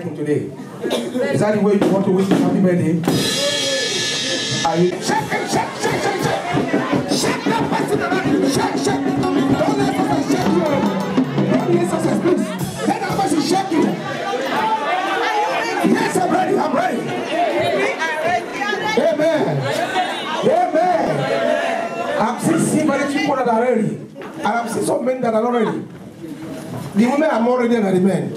him today? Is that the way you want to wish him happy birthday? Are you? Shake it, shake, shake, shake, shake. Shake that person around you. Shake, shake. Don't let us shake you. Don't let us please. Let that person shake you. Yes, I'm ready. I'm ready. Amen. Amen. I'm seeing many people that are ready. And I'm seeing some men that are not ready. The women are more ready than the men.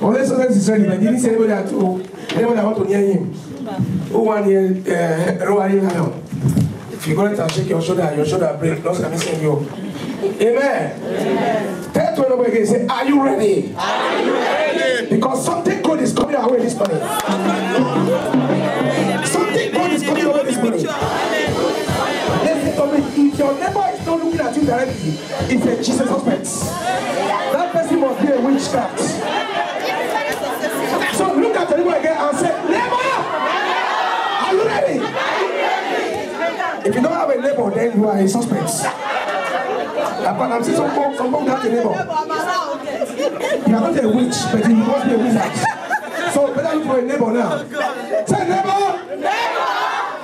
Unless someone is ready, but didn't say anybody at all. Anyone that want to near him. Who want here? If you go and shake your shoulder break. Not I'm missing you. Amen. Tell to another again. Say, are you ready? Are you ready? Because something good is coming our way this morning. Something good is coming our way this morning. Listen to me. If your neighbor is not looking at you directly, it's a Jesus suspect. That person must be a witchcraft. So look at your neighbor again and say, neighbor, are you ready? If you don't have a neighbor, then you are a suspect. I'm seeing some folks have a neighbor. You are not a witch, but you must be a wizard. So better look for a neighbor now. Say neighbor. Neighbor.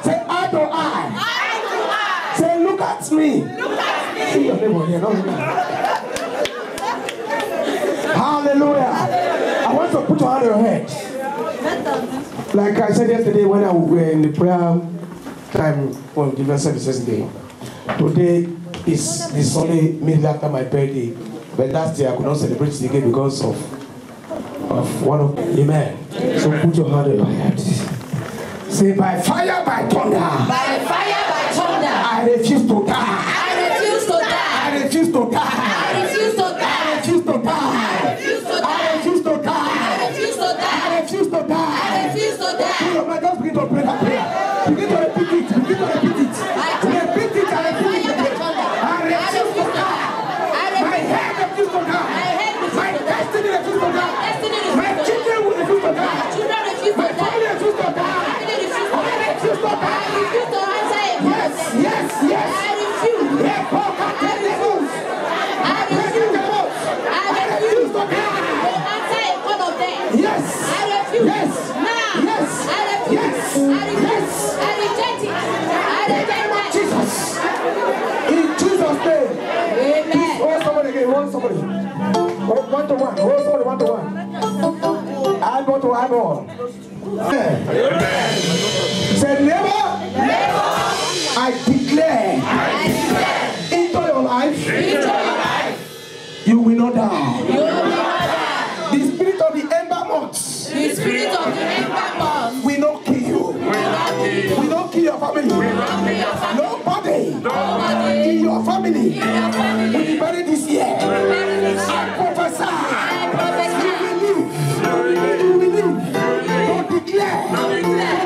Say eye to eye. Eye to eye. Say look at me. Look at me. See your neighbor here, don't look at me. Hallelujah. I want to put your hand on your head. Like I said yesterday when I was in the prayer time for different services today. Today is the Sunday immediately after my birthday. But last year I could not celebrate it again because of one of Amen. So put your hand on your head. Say by fire, by thunder. By fire, by thunder. I refuse to die. I refuse to die. I refuse to die. I refuse to die. I refuse to die. I refuse to die. I refuse to die. I refuse to die. I refuse to die. I refuse to die. Just begin to pray that prayer. Begin to repeat it. Begin to repeat it. Repeat it and repeat it. I refuse to die. My head refuse to die. My destiny refuse to die. My children will refuse to die. My family refuse to die. I refuse to die. Yes, yes, yes. I refuse. I refuse. I refuse to die. Answer a call of death. Yes. I refuse. Yes. Now. Yes. I refuse. Yes. I refuse. Yes. I reject it. I reject it. Jesus. In Jesus' name. Amen. Hold somebody again. Hold somebody. One to one. Hold somebody 1 to 1. Eyeball to eyeball. Amen. Say never. Never. I declare. I declare. Into your life. Into your life. You will not die. You will not die. The spirit of the ember months. The spirit of the ember month will not kill you. Will not kill your family. Nobody in your family will be buried this year. I prophesy. You will live. Don't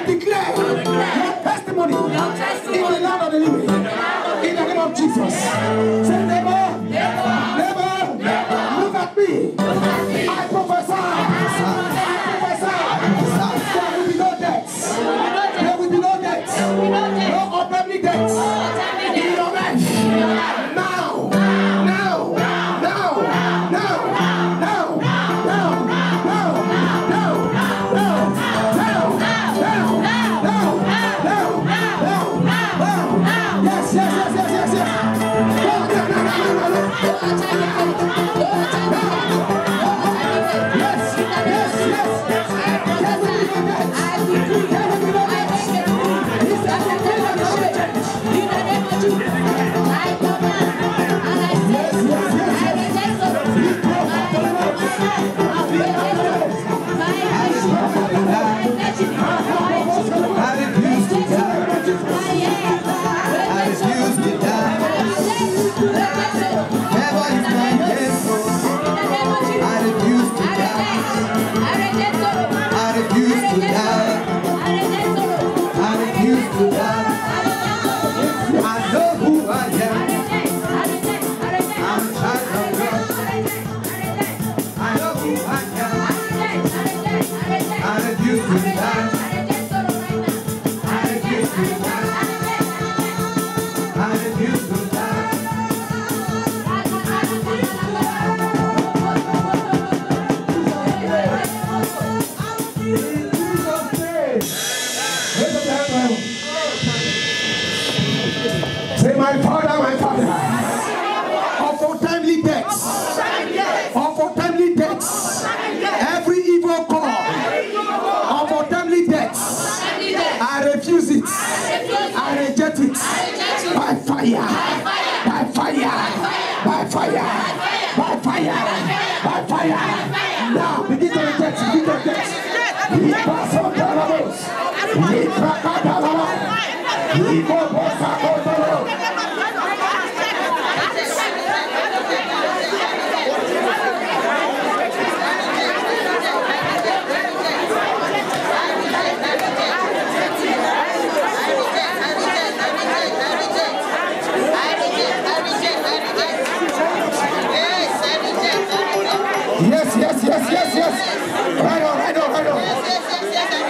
declare your testimony in the land of the living. In the name of Jesus. Say never, look at me. I prophesy. There will be no deaths. There will be no deaths. No untimely deaths. In your life. Now. my Father, my Father. Untimely deaths. Untimely deaths. Every evil call of untimely deaths. I refuse it. I reject it. By fire. By fire. By fire. By fire. By fire. Now begin to reject. Begin to reject. He pass on the levels. He crack out the levels. He go back out the levels. Yes. Right on.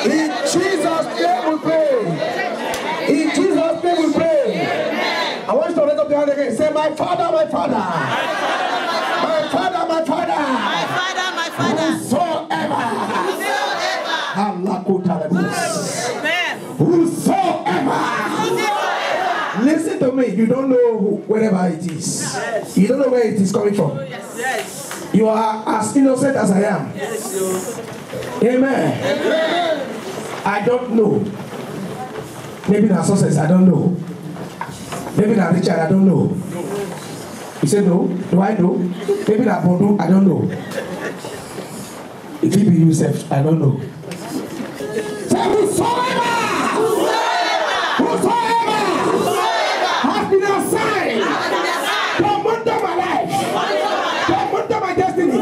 In Jesus' name we pray. In Jesus' name we pray. I want you to raise up your hand again. Say, my Father, my Father. My Father, my Father. My Father. Whosoever. Listen to me. You don't know wherever it is. You don't know where it is coming from. Yes. You are as innocent as I am. Yes. Amen. I don't know. Maybe not success, I don't know. Maybe not Richard, I don't know. You say no? Do I know? Maybe not Bodo, I don't know. It will be yourself, I don't know. Say whosoever has been assigned to monitor my life, to monitor my destiny.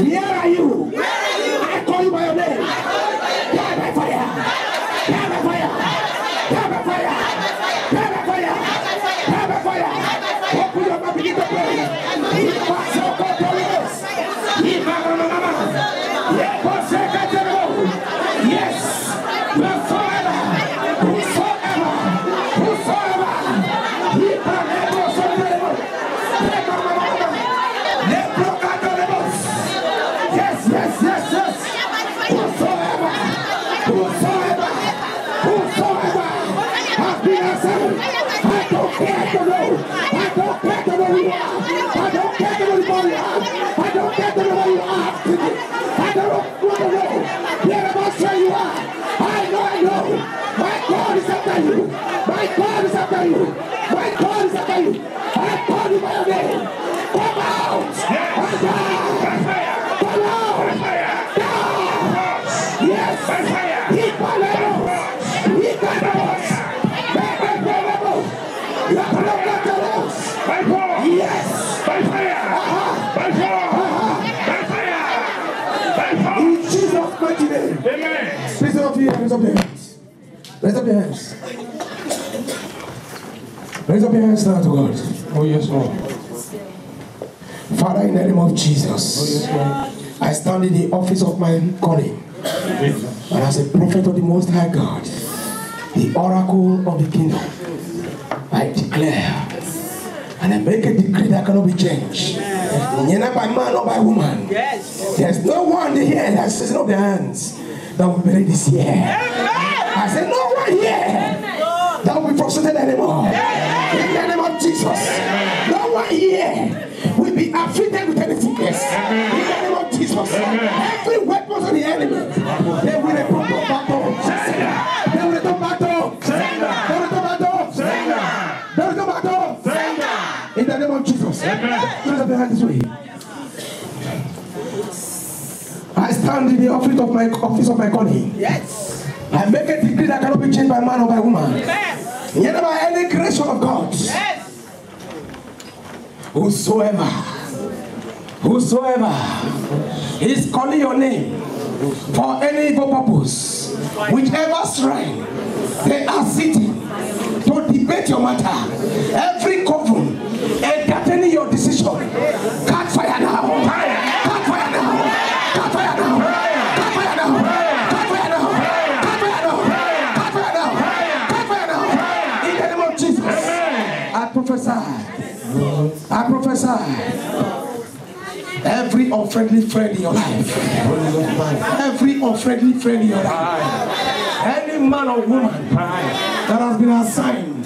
Where are you? I call you by your name. Die by fire. Die by fire. Die by fire. Die by fire. Die by fire. Open your mouth, begin to pray. Yes. Whosoever. My God is after you. My God is after you. I call you by your name. Come out. Come out. Yes. He yes. In Jesus' mighty name. Amen. Raise up your hands. Raise up your hands. Raise up your hands now to God. Oh, yes, Lord. Father, in the name of Jesus, Oh, yes, Lord. I stand in the office of my calling. And as a prophet of the Most High God, the oracle of the kingdom, I declare and I make a decree that cannot be changed. Neither by man or by woman. Yes. There's no one here that says no their hands that will be ready this year. I said no one here that will be frustrated anymore. In the name of Jesus. No one here will be afflicted with any sickness. In the name of Jesus. Every weapon of the enemy, they will return back home. They will return back home. They will return back home. They will return back home. In the name of Jesus. Raise up your hand this way. I stand in the office of my calling. Yes. I make a decree that cannot be changed by man or by woman. Neither by any creation of God. Yes. Whosoever is calling your name for any evil purpose, whichever shrine they are sitting to debate your matter, every coven entertaining your decision, catch fire now. Catch fire now. Catch fire now. Catch fire now. Catch fire now. Catch fire now. Catch fire now. Catch fire now. In the name of Jesus, I prophesy. Every unfriendly friend in your life, every unfriendly friend in your life, any man or woman that has been assigned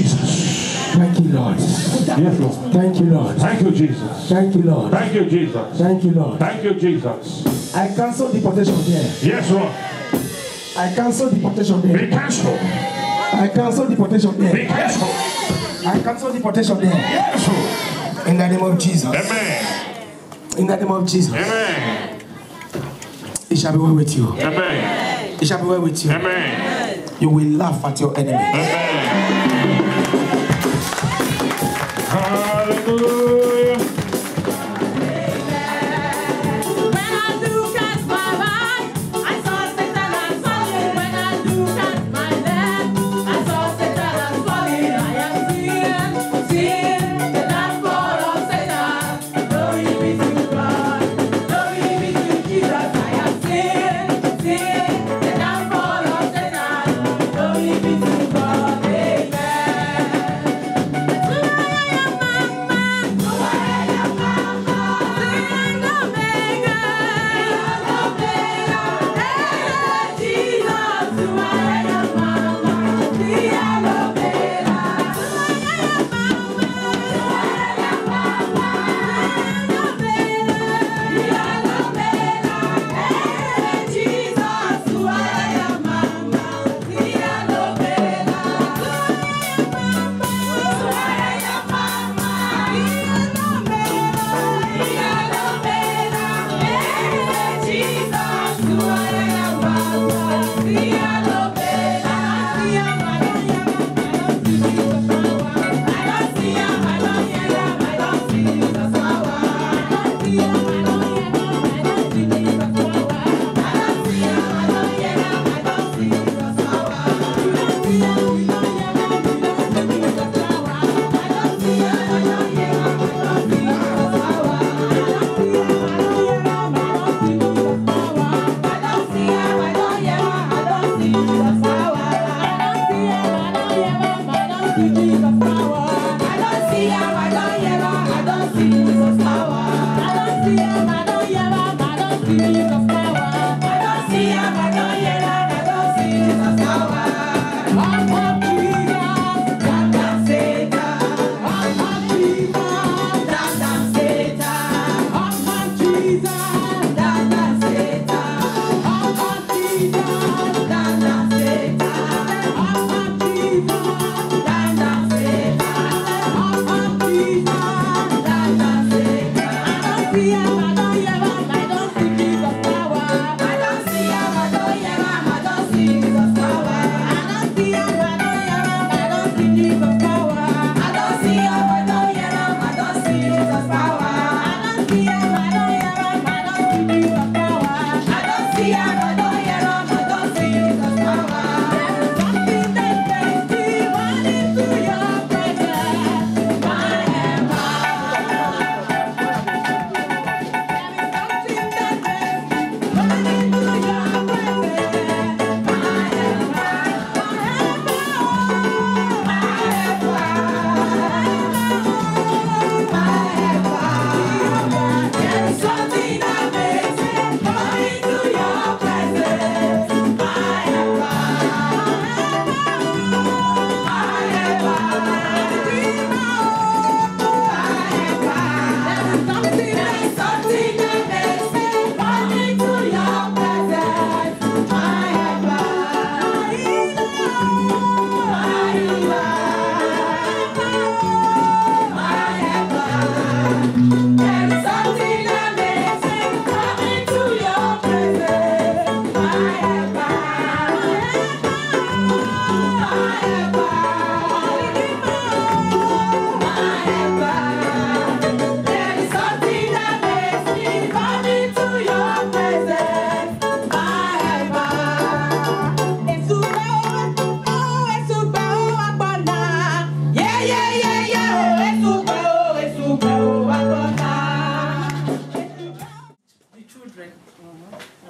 Yes, Lord. Thank you, Lord. Thank you, Jesus. Thank you, Lord. Thank you, Jesus. Thank you, Lord. Thank you, Jesus. I cancel deportation there. Yes, Lord. I cancel deportation Be there. cancelled. I cancel deportation Be there. cancelled. I cancel deportation there. Yes, Lord. In the name of Jesus. Amen. In the name of Jesus. Amen. It shall be well with you. Amen. It shall be well with you. Amen. You will laugh at your enemy. Amen. Hallelujah.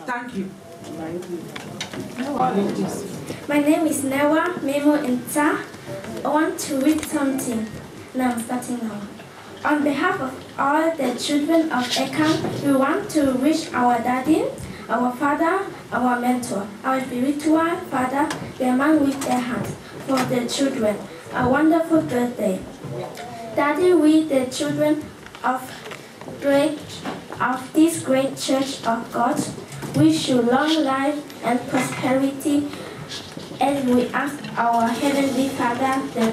Thank you. My name is Newa Memo Inta. I want to read something. Now I'm starting now. On behalf of all the children of Ekam, we want to wish our daddy, our father, our mentor, our spiritual father, the man with the hand, for the children, a wonderful birthday. Daddy, we, the children of this great church of God, wish you long life and prosperity, and we ask our Heavenly Father, the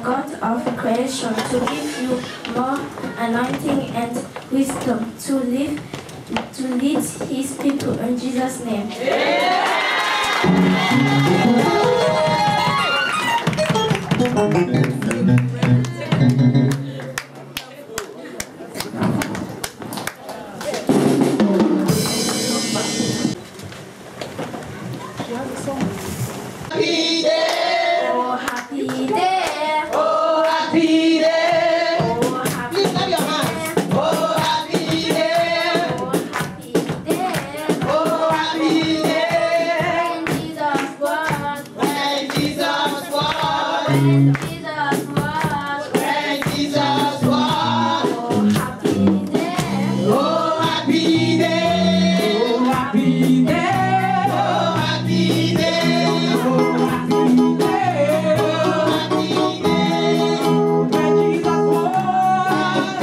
God of creation, to give you more anointing and wisdom to lead His people in Jesus' name. Happy day. Oh, happy day. Oh, happy day. Oh, happy Please clap your hands. Oh, happy day. Oh, happy day. Oh, happy day. When Jesus was. When Jesus was. When Jesus was. When Jesus was. Oh, happy day. Oh, happy day. Oh, happy day. Oh, happy day. Oh, happy day. When Jesus was,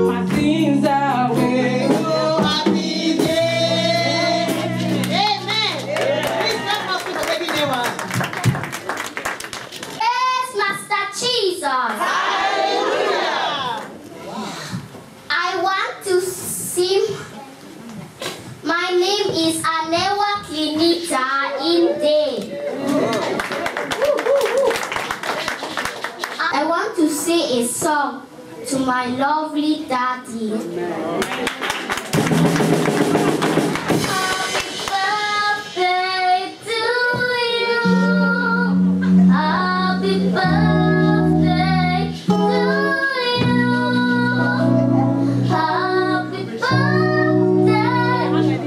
my sins away. Oh, happy day. Amen. Please clap up for the baby neighbor. Praise Master Jesus. Hallelujah. I want to sing. My name is Anewa Klinita Inde. I want to sing a song to my lovely daddy. Happy birthday to you. Happy birthday to you. Happy birthday, Daddy.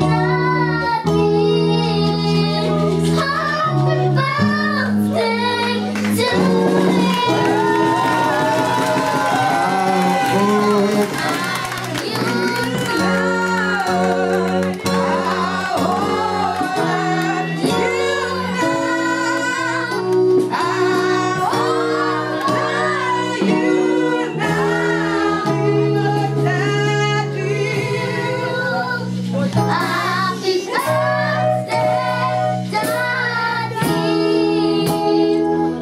Happy birthday to you. Happy birthday, Daddy.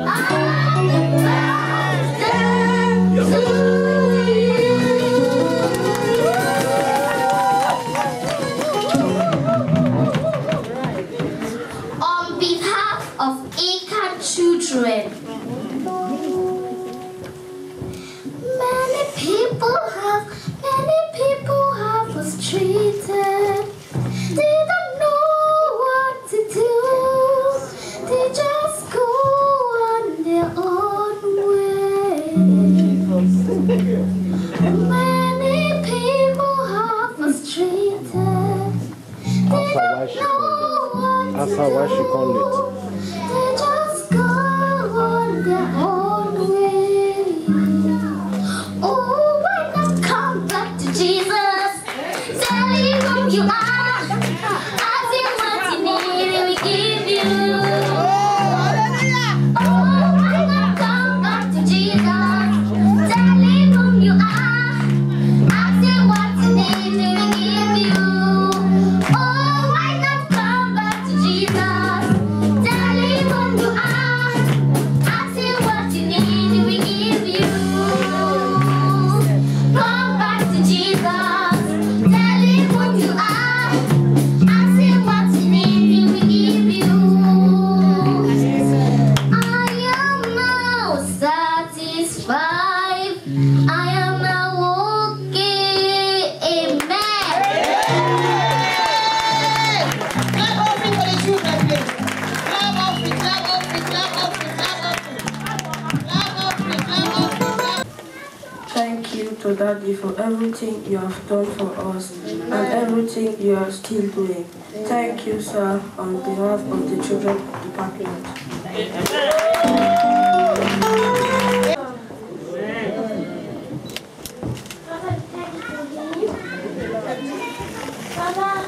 Happy birthday to you. On behalf of Akan children, many people have frustrated. They don't know what to do. They just go on their own way. Many people have frustrated. They don't know what to Ask her why she called it. do. They just go on their own way. Oh, why not come back to Jesus? Tell him who you are. Ask him what you need, he will give you. Oh, why not come back to Jesus? Tell him who you are. Ask him what you need, he will give you. Oh, why not come back to Jesus? Tell him who you are. Ask him what you need, he will give you. Come back to Jesus. Tell him who you are. Ask him what you need, he will give you. I am now satisfied. I am now okay. Amen. Clap offering for the children, please. Clap offering, clap offering, clap offering, clap offering. Clap offering, clap offering, clap. Thank you to Daddy for everything you have done for us and everything you are still doing. Thank you, sir, on behalf of the children department. Father,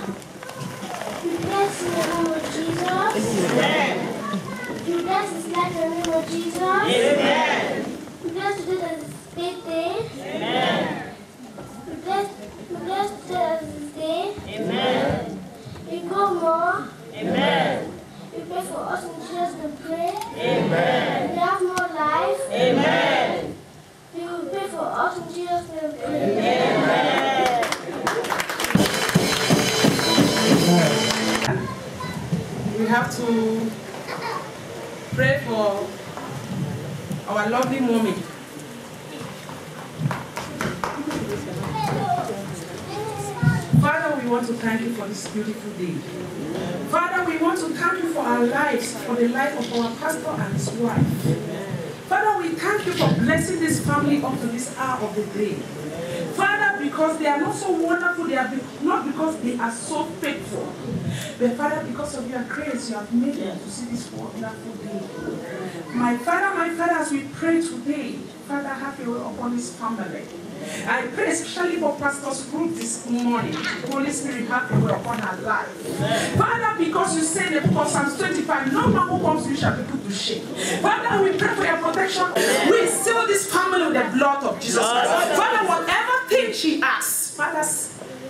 you bless the name of Jesus. You bless bless his life in the name of Jesus. Amen. We bless today as his birthday. Amen. We bless today as his day. Amen. We go more. Amen. We pray for us in Jesus' name. Pray. Amen. We have more life. Amen. We will pray for us in Jesus' name. Pray. Amen. We have to pray for our lovely mommy. Father, we want to thank you for this beautiful day. Father, we want to thank you for our lives, for the life of our pastor and his wife. Father, we thank you for blessing this family up to this hour of the day. Father, because they are not so wonderful, they are not because they are so faithful, but Father, because of your grace, you have made them to see this wonderful day. My Father, as we pray today, Father, have your way upon this family. I pray especially for Pastor's group this morning. Holy Spirit, have your way upon our life. Father, because you say in the book of Psalms 25, no man who comes to you shall be put to shame. Father, we pray for your protection. We seal this family with the blood of Jesus Christ. Father, whatever thing she asks, Father,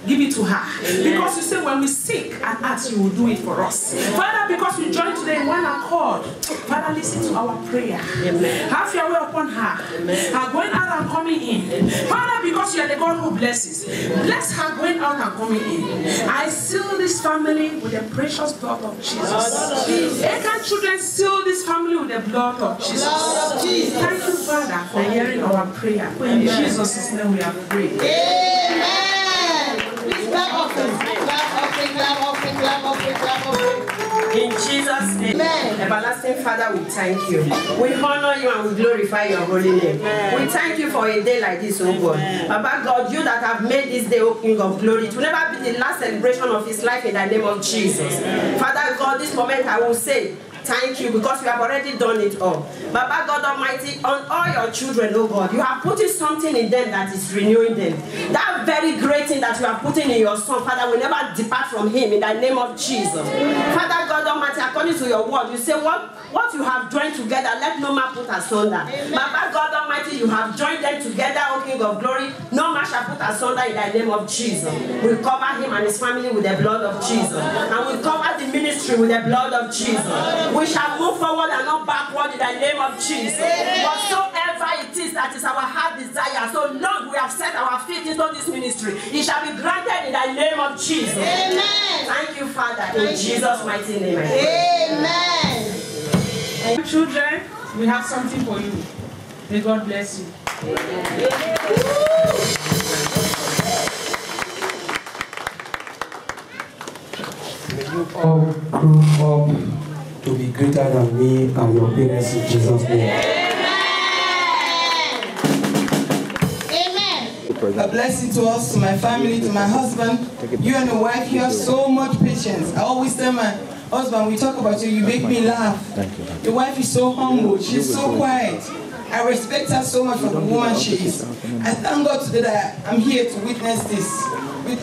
give it to her. Because you say when we seek and ask, you will do it for us. Father, because we join today in one accord, Father, listen to our prayer. Have your way upon her. Her going out and coming in. Father, because you are the God who blesses, bless her going out and coming in. I seal this family with the precious blood of Jesus. Akan children, seal this family with the blood of Jesus. Thank you, Father, for hearing our prayer. In Jesus' name we have prayed. Amen. Clap offering, clap offering, clap offering, clap offering. In Jesus' name, Amen. Everlasting Father, we thank you. We honor you and we glorify your holy name. We thank you for a day like this, oh God. Baba God, you that have made this day, O King of glory, it will never be the last celebration of his life in the name of Jesus. Father God, this moment I will say, thank you because you have already done it all. Baba God Almighty, on all your children, oh God, you have put something in them that is renewing them. That very great thing that you have put in your son, Father, will never depart from him in the name of Jesus. Father God Almighty, according to your word, you say what you have joined together, let no man put asunder. Baba God Almighty, you have joined them together, O King of glory. No man shall put asunder in the name of Jesus. We cover him and his family with the blood of Jesus. And we cover the ministry with the blood of Jesus. We shall move forward and not backward in the name of Jesus. Whatsoever it is that is our heart desire, so long we have set our feet into this ministry, it shall be granted in the name of Jesus. Amen. Thank you, Father, in Jesus' mighty name. Amen. Children, we have something for you. May God bless you. May you all grow up to be greater than me and your parents in Jesus' name. Amen. A blessing to us, to my family, to my husband. You and your wife, you have so much patience. I always tell my husband, we talk about you, you make me laugh. Your wife is so humble, she's so quiet. I respect her so much for the woman she is. I thank God today that I'm here to witness this.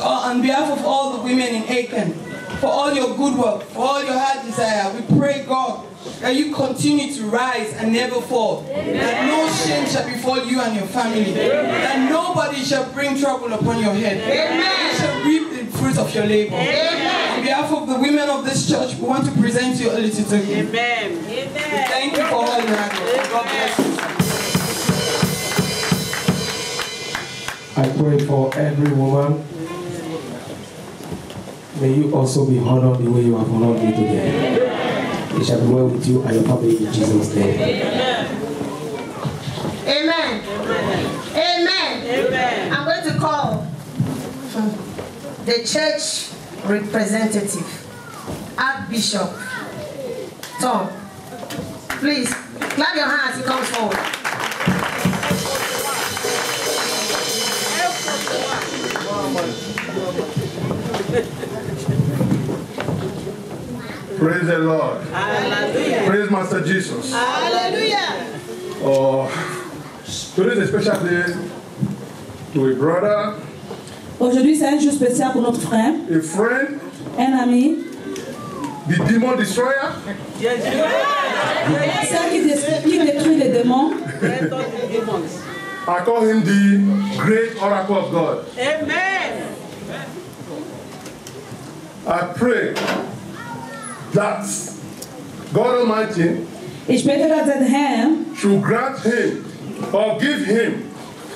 On behalf of all the women in Aiken, for all your good work, for all your heart desire, we pray, God, that you continue to rise and never fall. That no shame shall befall you and your family. That nobody shall bring trouble upon your head. You shall reap the fruit of your labor. On behalf of the women of this church, we want to present you a little token. Amen. Thank you for all that. God bless you. I pray for every woman. May you also be honored the way you have honored me today. It shall be well with you and your family in Jesus' name. Amen. Amen. Amen. I'm going to call the church representative, Archbishop Tom. Please clap your hands as he comes forward. Praise the Lord. Hallelujah. Praise Master Jesus. Hallelujah. Today is a special day to a brother, Aujourd'hui, c'est un jour spécial pour notre frère, a friend, un ami, the demon destroyer. Celle qui détruit les démons. I call him the great oracle of God. Amen. I pray that God Almighty Ich bete, dass der Herr should grant him or give him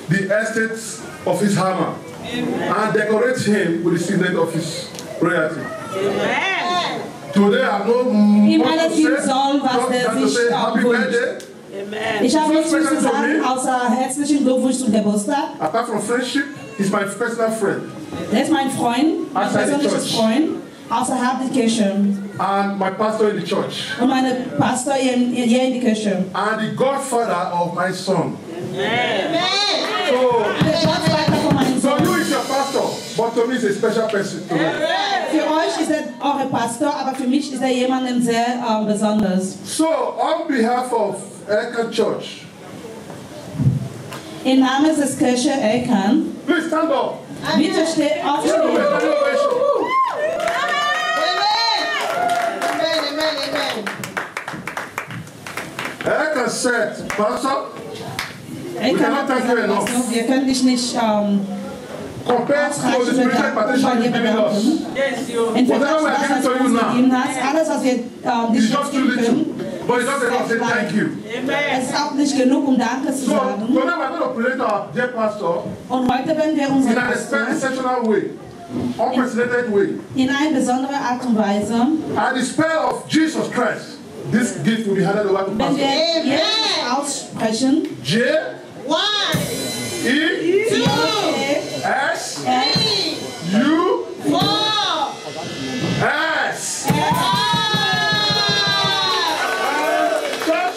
the estates of his hammer and decorate him with the signet of his royalty. Amen. Today I have no Ihm more alles to ihm say, soll, was just er to sich say happy wünscht. birthday. Amen. Ich habe nichts mehr zu sagen, außer herzlichen Glückwunsch zum Geburtstag. Apart from friendship, he's my personal friend. Er ist mein Freund, mein Outside the persönliches church. Freund, außerhalb der Kirche. And my pastor in the church. Und meine Pastor hier in die Kirche. And the godfather of my son. Amen. So, Der Gottvater von meinem so Sohn. you is your pastor, but to me is a special person to me. Für euch ist er eure Pastor, aber für mich ist er jemand sehr besonders. So, on behalf of Elkan Church, Im Namen des Kirche Elkan, please stand up. bitte Give him a aufstehen. standing ovation. Elkan said, Pastor, Elkan cannot thank you enough. wir können dich nicht compared to the spiritual impartation you've given us, Yes, you. in Whatever we are Vergleich zu giving to das, was you du now, gegeben hast, alles, was wir it's dich just too geben little. können, But it's just enough to say thank you. es Amen. ist auch nicht genug, um Danke zu So, sagen. so now we're going to present our dear pastor Und heute werden wir unseren in an Pastor exceptional way, unprecedented way. in eine besondere Art und Weise, At the spell of Jesus Christ, this gift will be handed over to wenn Pastor. wir jetzt aussprechen, J E S U S.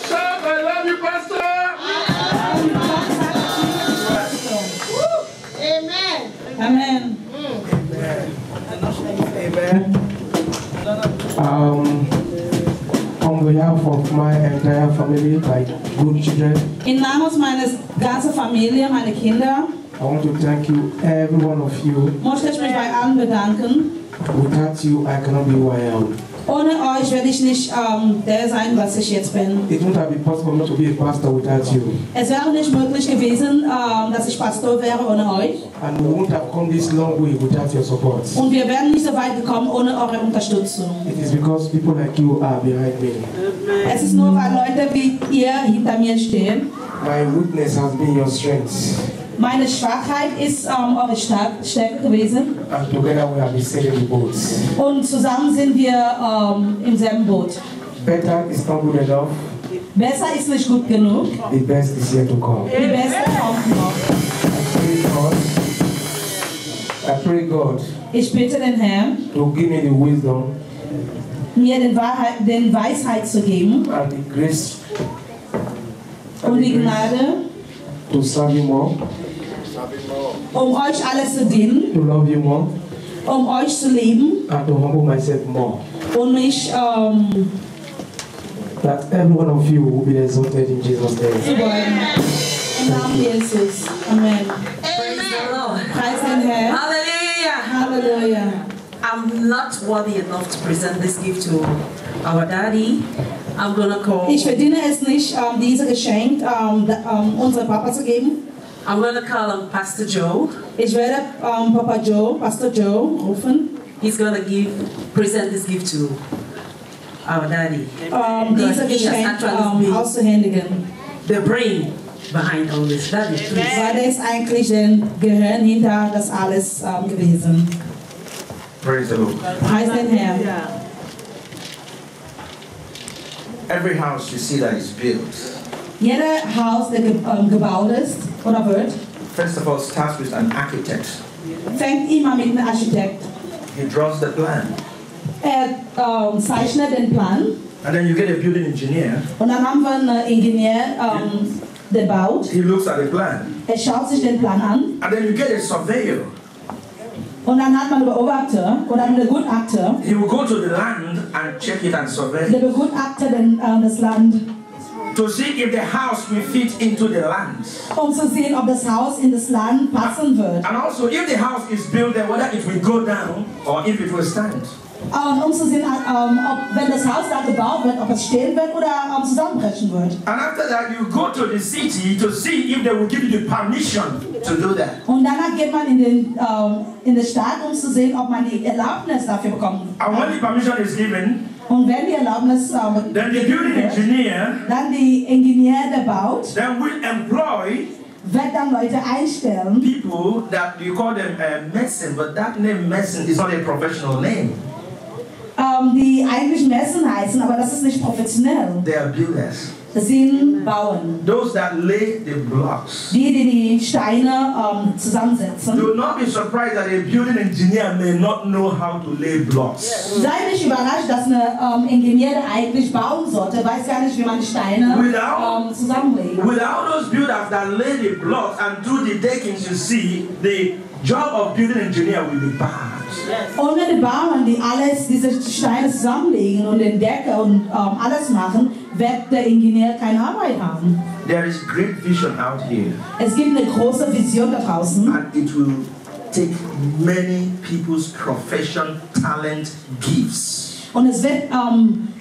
Shout, I love you, Pastor. Amen. On behalf of my entire family, like good children, Im Namen meiner ganzen Familie, meine Kinder, I want to thank you, every one of you. möchte ich mich bei allen bedanken. Without you, I cannot be who I am. Ohne euch werde ich nicht der sein, was ich jetzt bin. It wouldn't have been possible not to be a pastor without you. Es wäre nicht möglich gewesen, dass ich Pastor wäre ohne euch. And we wouldn't have come this long way without your support. Und wir wären nicht so weit gekommen ohne eure Unterstützung. It is because people like you are behind me. Es ist nur, weil Leute wie ihr hinter mir stehen. My weakness has been your strength. Meine Schwachheit ist eure Stärke gewesen. And together we have been sailing the boat. Und zusammen sind wir im selben Boot. Better is not good enough. Besser ist nicht gut genug. The best is yet to come. Die Beste kommt noch. I pray God Ich bitte den Herrn, to give me the wisdom mir den Weisheit zu geben and the grace und die Gnade, to serve you more, euch alles zu dienen, to love you more, euch zu lieben and to humble myself more. und mich That every one of you will be exalted in Jesus' zu name. beugen. Im Namen Jesus. Amen. Preis den Herrn. Hallelujah. Halleluja. I'm not worthy enough to present this gift to our daddy. I'm gonna call. Ich verdiene es nicht, diese Geschenk unserem Papa zu geben. I'm gonna call on Pastor Joe. Ich werde Pastor Joe rufen. He's gonna present this gift to our daddy. Diese He has Geschenk actually been auszuhändigen. the brain behind all this. Daddy, please. Weil er ist eigentlich den Gehirn hinter das alles gewesen. Praise the Lord. Preis den Herrn. Every house you see that is built, Jeder Haus, der gebaut ist oder wird, first of all starts with an architect. fängt immer mit einem Architekt. He draws the plan. Zeichnet den Plan And then you get a building engineer. und dann haben wir einen Ingenieur, der baut. He looks at the plan. Er schaut sich den Plan an And then you get a surveyor. und dann hat man einen Beobachter oder einen Begutachter. He will go to the land and check it and survey Der it. Begutachter das Land, To see if the house will fit into the land. zu sehen, ob das Haus in das Land passen wird. And also if the house is built there, whether it will go down or if it will stand. zu sehen, ob, wenn das Haus da gebaut wird, ob es stehen wird oder zusammenbrechen wird. And after that, you go to the city to see if they will give you the permission to do that. Und danach geht man in die Stadt, um zu sehen, ob man die Erlaubnis dafür bekommt. And when the permission is given, und wenn die Erlaubnis then the building engineer, dann die Ingenieur, der baut, then will employ wird dann Leute einstellen. People that you call them Messen, but that name Messen is not a professional name. Die eigentlich Messen heißen, aber das ist nicht professionell. They are builders. Das sind Bauern. Those that lay the blocks. Die Steine zusammensetzen. Do not be surprised that a building engineer may not know how to lay blocks. Sei nicht überrascht, dass eine Ingenieur, der eigentlich bauen sollte, weiß gar nicht, wie man die Steine zusammenlegt. Without those builders that lay the blocks and do the deckings, you see, the job of building engineer will be bad. Ohne die Bauern, die diese Steine zusammenlegen und den Deckel und alles machen, wird der Ingenieur keine Arbeit haben. There is great vision out here. Es gibt eine große Vision da draußen. And it will take many people's profession, talent, gifts. Und es wird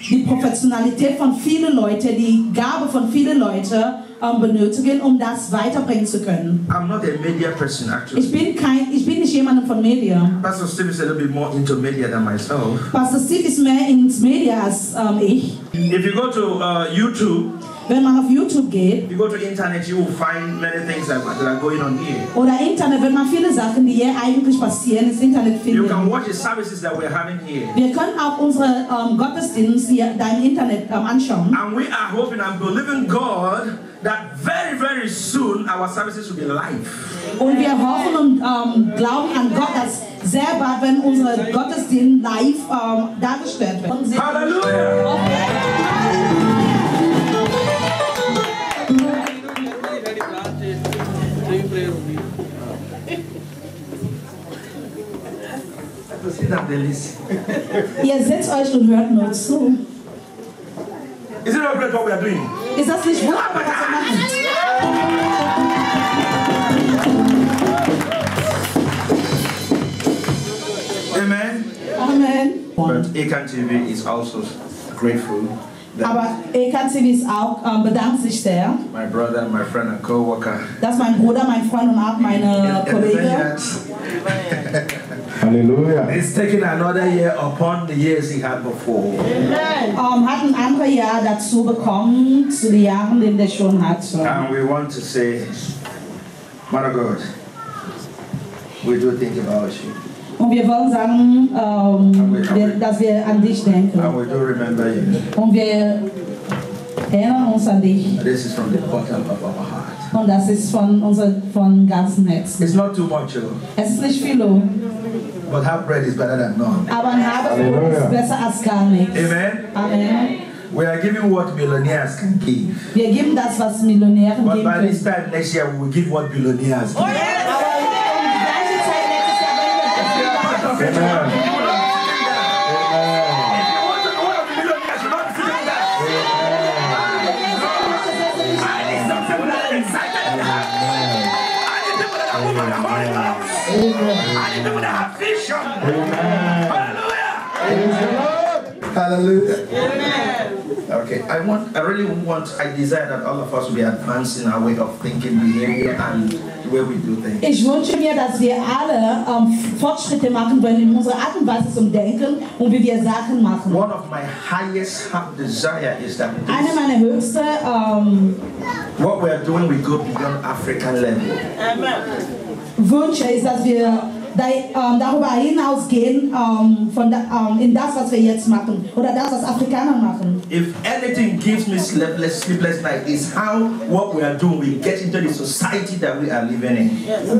die Professionalität von vielen Leuten, die Gabe von vielen Leuten benötigen, um das weiterbringen zu können. I'm not a media person actually. Ich bin nicht jemand von Media. Pastor Steve is a little bit more into media than myself. Pastor Steve ist mehr ins Media als ich. If you go to YouTube, wenn man auf YouTube geht, if you go to internet, you will find many things that are going on here. Oder Internet, wird man viele Sachen, die hier eigentlich passieren, ins Internet finden. You can watch the services that we're having here. Wir können auch unsere Gottesdienste hier im Internet anschauen. And we are hoping and believing God that very, very soon our services will be live. Und wir hoffen und glauben an Gott, dass sehr bald, wenn unsere Gottesdienste live dargestellt werden. Halleluja! Ihr setzt euch und hört nur zu. Is it not great what we are doing? Ist das nicht wunderbar, was wir machen? Amen. Amen. But Ekan TV is also grateful. Aber Ekan TV ist auch bedankt sich sehr. My brother, my friend and co-worker. Dass mein Bruder, mein Freund und auch meine Kollege. Hallelujah. It's taken another year upon the years he had before. Hat ein anderes Jahr dazu bekommen zu den Jahren, den der schon hat. And we want to say, man of God, we do think about you. Und wir wollen sagen, dass wir an dich denken. And we do remember you. Und wir erinnern uns an dich. This is from the bottom of our heart. Und das ist von ganzem Herzen. It's not too much. Es ist nicht viel. But half bread is better than none. Aber ein halber Brot ist besser als gar nichts. Amen. Amen. We are giving what millionaires can give. Wir geben das, was Millionäre geben können. But by this time next year, we will give what billionaires give. Oh yes. Amen. Hallelujah. Okay, I desire that all of us will be advancing our way of thinking, behavior, and the way we do things. Ich wünsche mir, dass wir alle Fortschritte machen wollen in unserer Art und Weise zum Denken und wie wir Sachen machen. One of my highest desire is that eine meiner höchsten what we are doing will go beyond African level. Wünsche ist, dass wir darüber hinausgehen in das, was wir jetzt machen oder das, was Afrikaner machen. If anything gives me sleepless night, is how what we are doing we get into the society that we are living in.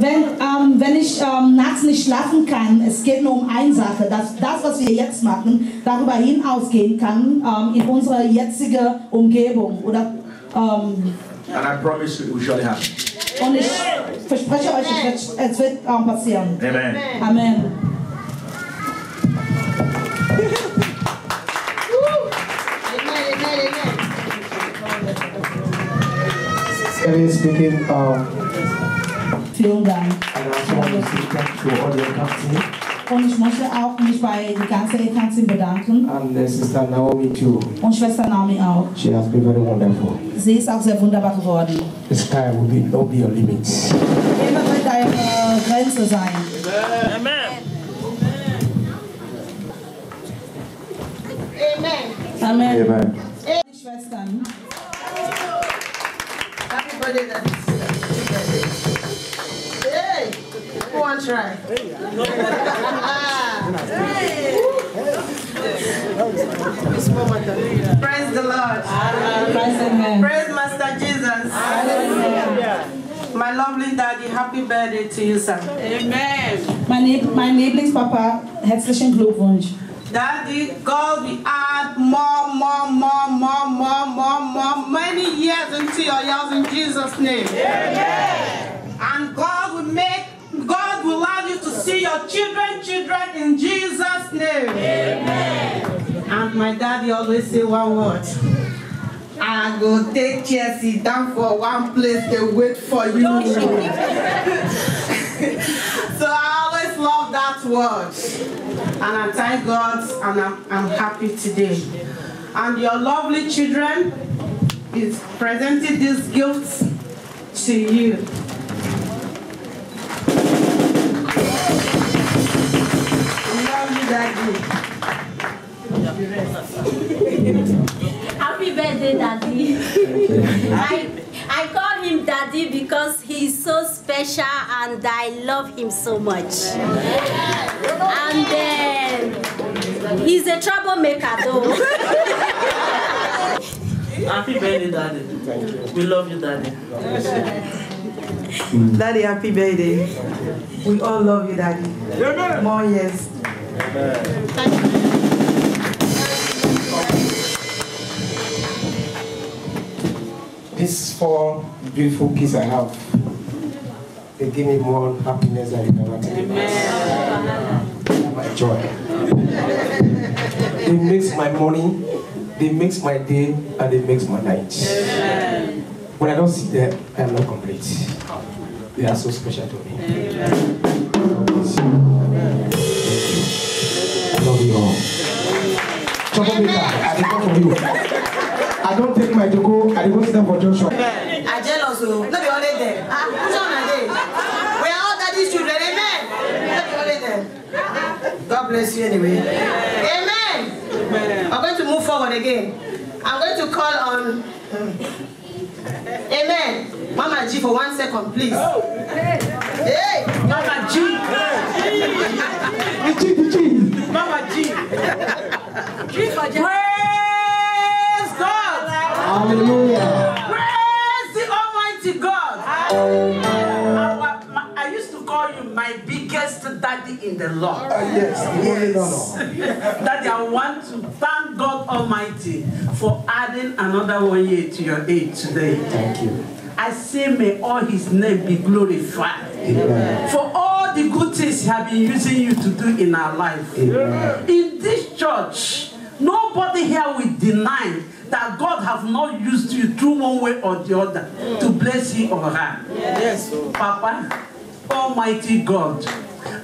Wenn ich nachts nicht schlafen kann, es geht nur um eine Sache, dass das, was wir jetzt machen, darüber hinausgehen kann in unsere jetzige Umgebung oder. And I promise you, it will surely happen. Und ich verspreche euch, es wird passieren. Amen. Amen. Speaking, vielen Dank. And I also want to say thank you to all your company. Und ich möchte auch mich bei der ganzen Ekantin bedanken. And Sister Naomi too. Und Schwester Naomi auch. She has been very wonderful. Sie ist auch sehr wunderbar geworden. The sky will not be your limit. Immer wird deine Grenze sein. Amen. Amen. Amen. Schwestern. Happy birthday, Daddy. Hey, who want to try? Praise the Lord. Praise Master Jesus. My lovely daddy, happy birthday to you, sir. Amen. Mein Lieblingspapa, herzlichen Glückwunsch. Daddy, God will add more, many years into your years in Jesus' name. Amen. And God will allow you to see your children in Jesus' name. Amen. And my daddy always say one word. I go take Chelsea down for one place, they wait for you. So I always love that word. And I thank God, and I'm happy today. And your lovely children is presenting these gifts to you. Love you, Daddy. Happy birthday, Daddy. I call him Daddy because he's so special and I love him so much. And he's a troublemaker though. Happy birthday, Daddy. Thank you. We love you, Daddy. Daddy, happy birthday. We all love you, Daddy. More years. These 4 beautiful kids I have, they give me more happiness than you can imagine. My joy. They makes my morning, they makes my day, and they makes my night. When I don't see them, I am not complete. They are so special to me. I love you all. Troublemaker, I depend on you. I don't take my Joko, I don't stand for Joshua. I jealous, not the only them. Who's on my day? We are all daddy's children, amen. Not the only them. God bless you anyway. Amen. I'm going to move forward again. I'm going to call on. Amen. Mama G for 1 second, please. Hey, Mama G. Mama G. Praise God. Hallelujah. Praise the Almighty God. I used to call you my biggest daddy in the Lord. Yes. Daddy, I want to thank God Almighty for adding another 1 year to your age today. Thank you. I say may all his name be glorified. Amen. For all the good things he has been using you to do in our life. Amen. In this church, nobody here will deny that God have not used you through one way or the other to bless him or her. Yes, Papa, Almighty God,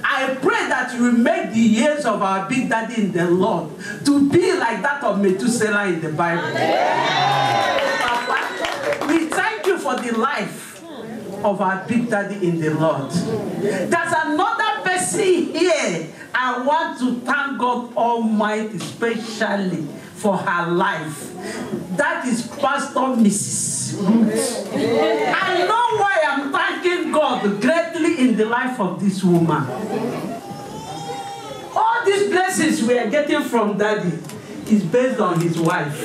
I pray that you will make the years of our big daddy in the Lord to be like that of Methuselah in the Bible. Papa, we thank you for the life of our big daddy in the Lord. There's another person here. I want to thank God Almighty especially for her life. That is Pastor Mrs. Ruth. I know why I'm thanking God greatly in the life of this woman. All these blessings we are getting from Daddy is based on his wife.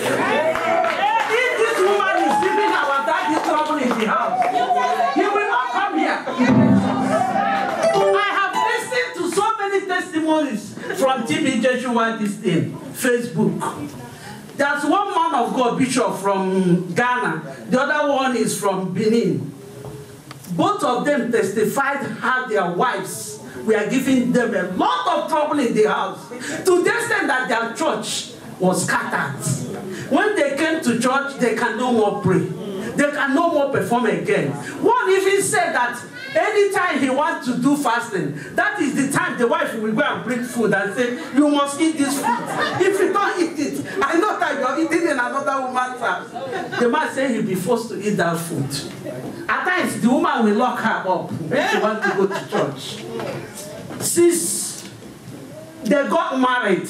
If this woman is giving our daddy trouble in the house, he will not come here. I have listened to so many testimonies from TB Joshua this thing, Facebook. There's one man of God, Bishop from Ghana. The other one is from Benin. Both of them testified how their wives were giving them a lot of trouble in the house, to the extent that their church was scattered. When they came to church, they can no more pray. they can no more perform again. One even said that anytime he wants to do fasting, that is the time the wife will go and bring food and say, you must eat this food. If you don't eat it, I know that you're eating in another woman's house. The man said he'll be forced to eat that food. At times, the woman will lock her up when she wants to go to church. Since they got married,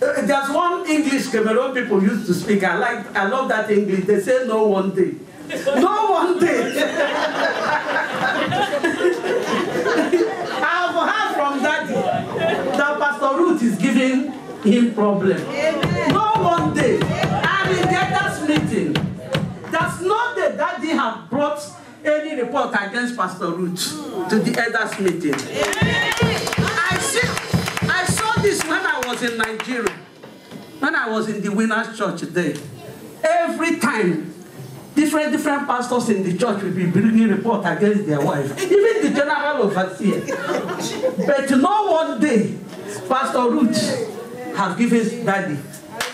there's one English Cameroon people used to speak. I love that English. They say no one day. No one day. I've heard from Daddy that Pastor Ruth is giving him problem. No one day. And in the elders meeting, that's not that Daddy have brought any report against Pastor Ruth to the elders meeting. I saw this when I was in Nigeria, when I was in the Winners Church there. Every time, different pastors in the church will be bringing report against their wife, even the general overseer. But no one day, Pastor Ruth has given Daddy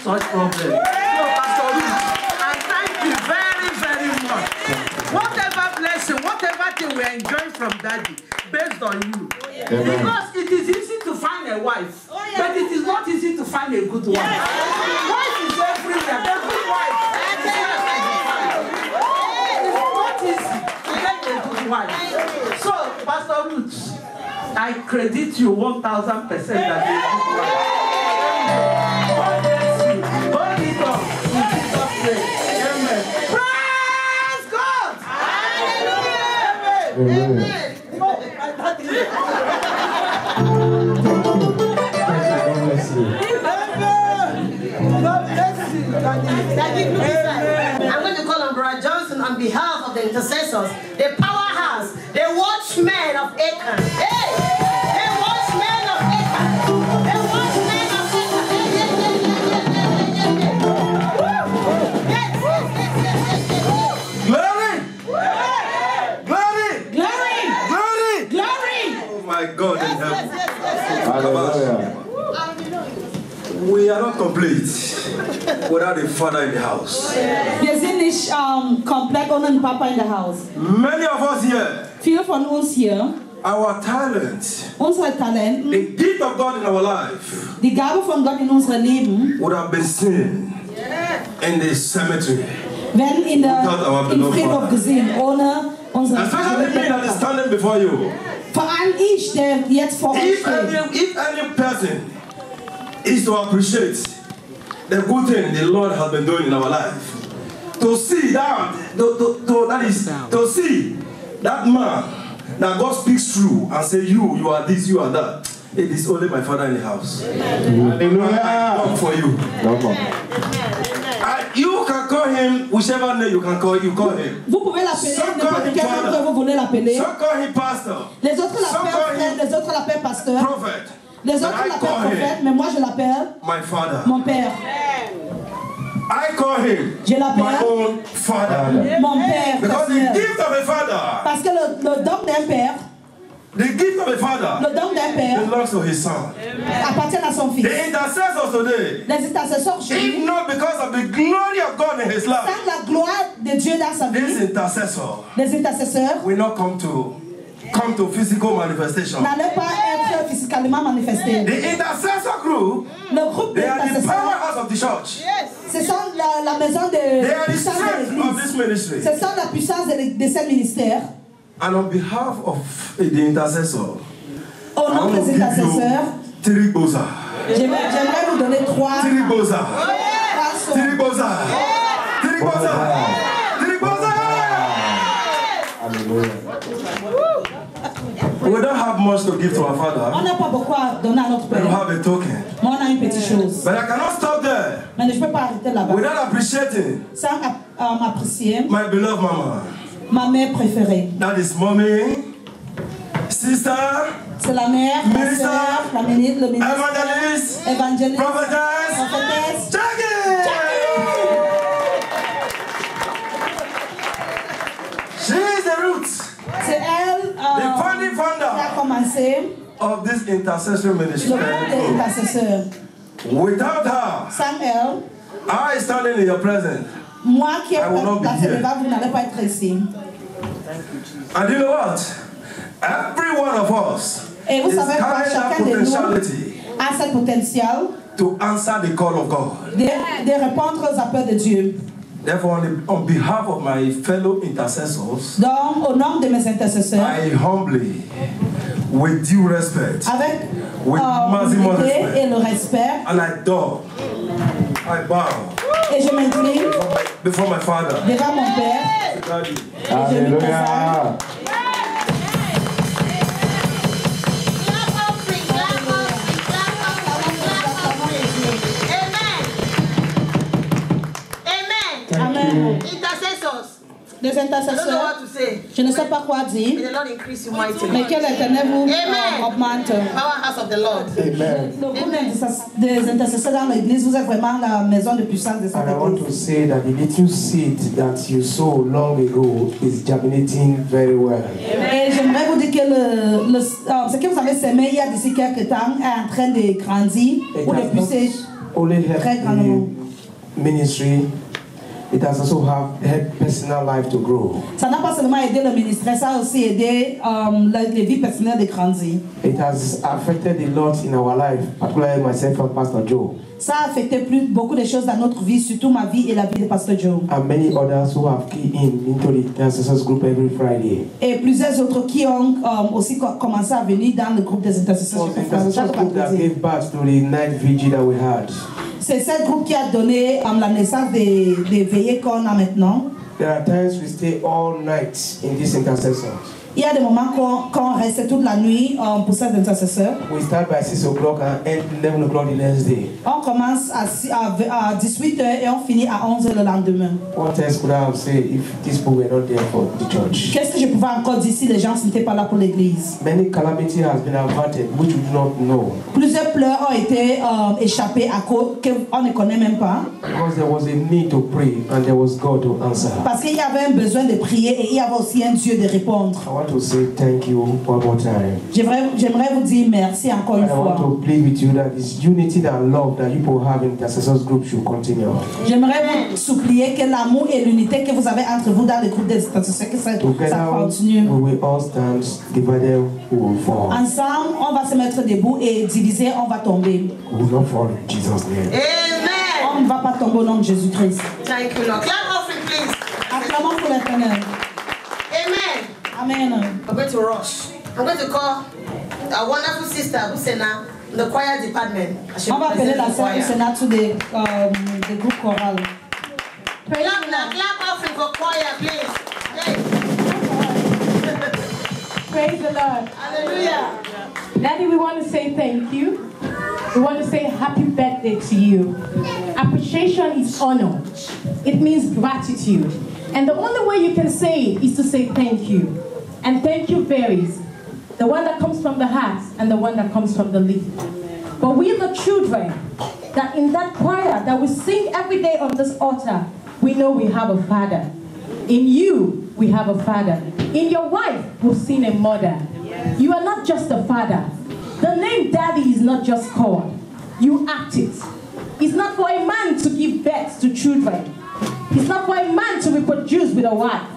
such problem. So, Pastor Ruth, I thank you very, very much. Whatever blessing, whatever thing we enjoy from Daddy, based on you. Because it is easy to find a wife, but it is not easy to find a good wife. Wife is everywhere. The good wife is not easy to get a good wife. So, Pastor Ruth, I credit you 1,000% that you're a good wife. God bless you. Hold it up in Jesus' name. Amen. Praise God. Hallelujah. Amen. I'm going to call on Brother Johnson on behalf of the intercessors, the powerhouse, the watchmen of Achan. Hey! The watchmen of Achan! The watchmen of Achan! Yes! Glory! Glory! Glory! Glory! Glory! Oh my God in heaven. Hallelujah. We are not complete without a father in the house. Wir sind nicht komplett ohne einen Papa in der Haus. Many of us here, Viele von uns hier, our talent, unsere Talenten, the gift of God in our life, die Gabe von Gott in unserem Leben, would have been seen in the cemetery. werden im Friedhof gesehen, ohne unsere Especially me that is standing before you. Vor allem ich, der jetzt vor euch steht. If any person is to appreciate the good thing the Lord has been doing in our life, to see that, to see that man that God speaks through and say, you are this, you are that. It is only my father in the house. Hallelujah. Come for you. You can call him whichever name you can call. You call him. Vous pouvez l'appeler n'importe quel nom que vous voulez l'appeler. Some call him pastor. Les autres l'appellent frère, les autres l'appellent pasteur. Prophet. Les autres l'appellent prophète, mais moi je l'appelle my father. Mon père. I call him Je l'appelle my own father. Mon père. Because the gift of a father, parce que le don d'un père, the gift of a father, le don d'un père belongs to his son. Appartient à son fils. The intercessors today, les intercesseurs aujourd'hui, if not because of the glory of God in his life, sans la gloire de Dieu dans sa vie, les intercesseurs will not come to physical manifestation. N'allait pas être physiquement manifesté. The intercessor group, le groupe they are the d'intercesseurs, powerhouse of the church. Yes. Ce sont la maison de puissance de l'église. Ce sont la puissance de ce ministère. And on behalf of the intercessor, au nom des intercesseurs, Tiribosa. J'aimerais vous donner 3. Tiribosa. Tiribosa. Tiribosa. Tiribosa. We don't have much to give to our father. On n'a pas beaucoup à donner à notre père. We don't have a token. Mais on a une petite chose. But I cannot stop there. Mais je ne peux pas arrêter là-bas. Without appreciating. Sans apprécier. My beloved mama. Ma mère préférée. That is mommy, sister, c'est la mère, minister, la ministre, le ministre, evangelist, prophetess, Jackie. She is the root. C'est elle the founding founder qui a commencé of this intercessory ministry. Intercesseur. Without her, sans elle, I standing in your presence. moi qui ai I will not be placé here. devant vous n'allez pas être ici. And you know what? Every one of us Et vous is savez quoi, carrying that chacun de nous potentiality a ce potentiel to answer the call of God. de répondre aux appels de Dieu. Therefore, on behalf of my fellow intercessors, Donc, au nom de mes intercesseurs, I humbly, with due respect, avec with maximum l'humilité respect, et le respect, and I bow et je m'incline before my Father. devant mon Père. Daddy. Et je lui présente. Amen. Intercessors. Des I don't know intercesseurs, what to say. je ne sais pas quoi dire, May the Lord increase you mightily. mais que l'Éternel vous Amen. augmente. Powerhouse of the Lord. Amen. Le groupe des intercesseurs dans l'église, vous êtes vraiment la maison de puissance de cette And I want église. to say that the little seed that you sow long ago is germinating very well. Et j'aimerais vous dire que ce que vous avez semé il y a d'ici quelques temps est en train de grandir ou de pousser Only très help grandement. the ministry, it has also helped personal life to grow. Ça n'a pas seulement aidé le ministère, ça a aussi aidé les vies personnelles de grandir. It has affected a lot in our life, particularly myself and Pastor Joe. Ça a affecté beaucoup de choses dans notre vie, surtout ma vie et la vie de Pasteur Joe. And many others who have keyed into the intercessors group every Friday. Et plusieurs autres qui ont aussi commencé à venir dans le groupe des intercesseurs. Intercessors group that gave birth to the night vigil that we had. C'est ce groupe qui a donné la naissance des veillées qu'on a maintenant. There are times we stay all night in this intercessor. Il y a des moments qu'on reste toute la nuit pour ces intercesseurs. We start by 6 o'clock and end 11 o'clock the next day. On commence à 18h et on finit à 11h le lendemain. What else could I have said if these people were not there for the church? Qu'est-ce que je pouvais encore dire si les gens n'étaient pas là pour l'église? Many calamity has been averted which we do not know. Plusieurs pleurs ont été échappés à cause qu'on ne connaît même pas. Because there was a need to pray and there was God to answer. Parce qu'il y avait un besoin de prier et il y avait aussi un Dieu de répondre. I want to say thank you one more time. J'aimerais vous dire merci encore une I want fois. to plead with you that this unity and love that you people have in intercessors group should continue. J'aimerais vous supplier que l'amour et l'unité que vous avez entre vous dans le groupe des intercesseurs, que ça continue. We will all stand, divided we will fall. Ensemble, on va se mettre debout et divisé, on va tomber. We will not fall in Jesus' name. Amen. On ne va pas tomber au nom de Jésus-Christ. Thank you, Lord. Clap offering, please. Acclamons pour l'Éternel. Amen. Amen. I'm going to rush. I'm going to call a wonderful sister Husena in the choir department. On va appeler la sœur Husena to the group choral. Clap offering for choir, please. Praise the Lord. Hallelujah. Daddy, we want to say thank you. We want to say happy birthday to you. Appreciation is honor. It means gratitude. And the only way you can say it is to say thank you. And thank you varies. The one that comes from the heart and the one that comes from the lips. But we are the children that in that choir that we sing every day on this altar, we know we have a father. In you, we have a father. In your wife, we've seen a mother. You are not just a father. The name Daddy is not just called. You act it. It's not for a man to give birth to children. It's not for a man to reproduce with a wife.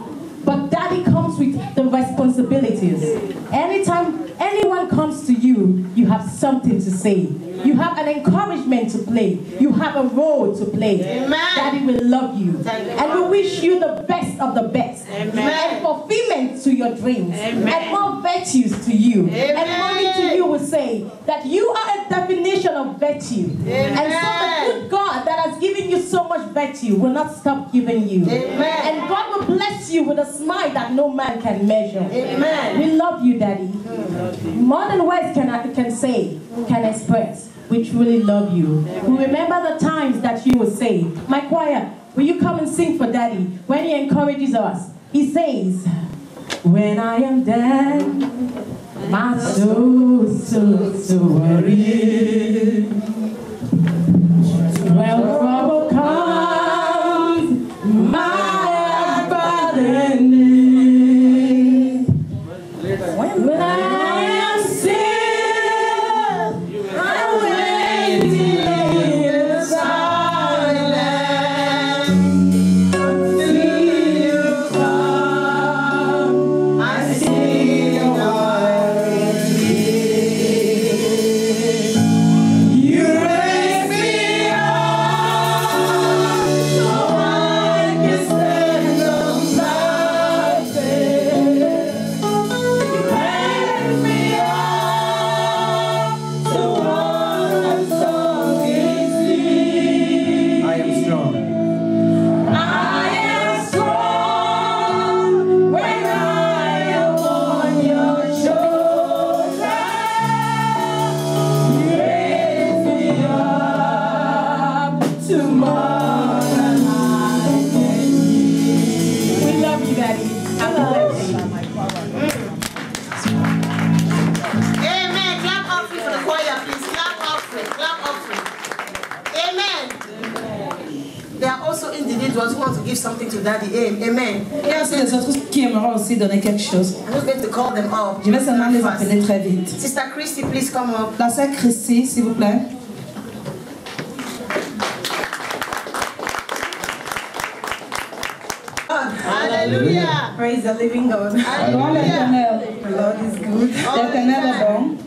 But Daddy comes with the responsibilities. Anytime anyone comes to you, you have something to say. You have an encouragement to play. You have a role to play. Amen. Daddy will love you. And we wish you the best of the best. Amen. And fulfillment to your dreams. Amen. And more virtues to you. Amen. And mommy to you will say that you are a definition of virtue. Amen. And so the good God that has given you so much virtue will not stop giving you. Amen. And God will bless you with a smile that no man can measure. Amen. We love you, Daddy. More than words can say, can express. We truly love you. We remember the times that you will say, my choir, will you come and sing for Daddy? When he encourages us, he says, when I am dead, my soul so worried. When trouble comes, my burden is. When I am sick, I'm waiting in silence. strong. I am strong when I am on your shoulder. Raise me up to more than I can be. We love you, Daddy. Happy birthday. Amen. Clap offering for the choir, please. Clap offering. Clap offering. Amen. There are also individuals who want to give something to Daddy. Amen. Il y a aussi les autres qui aimeraient aussi donner quelque chose. I'm just going to call them up. Je vais seulement les appeler très vite. Sister Christy, please come up. La sœur Christy, s'il vous plaît. Hallelujah. Praise the living God. Hallelujah. The Lord is good. L'éternel est bon.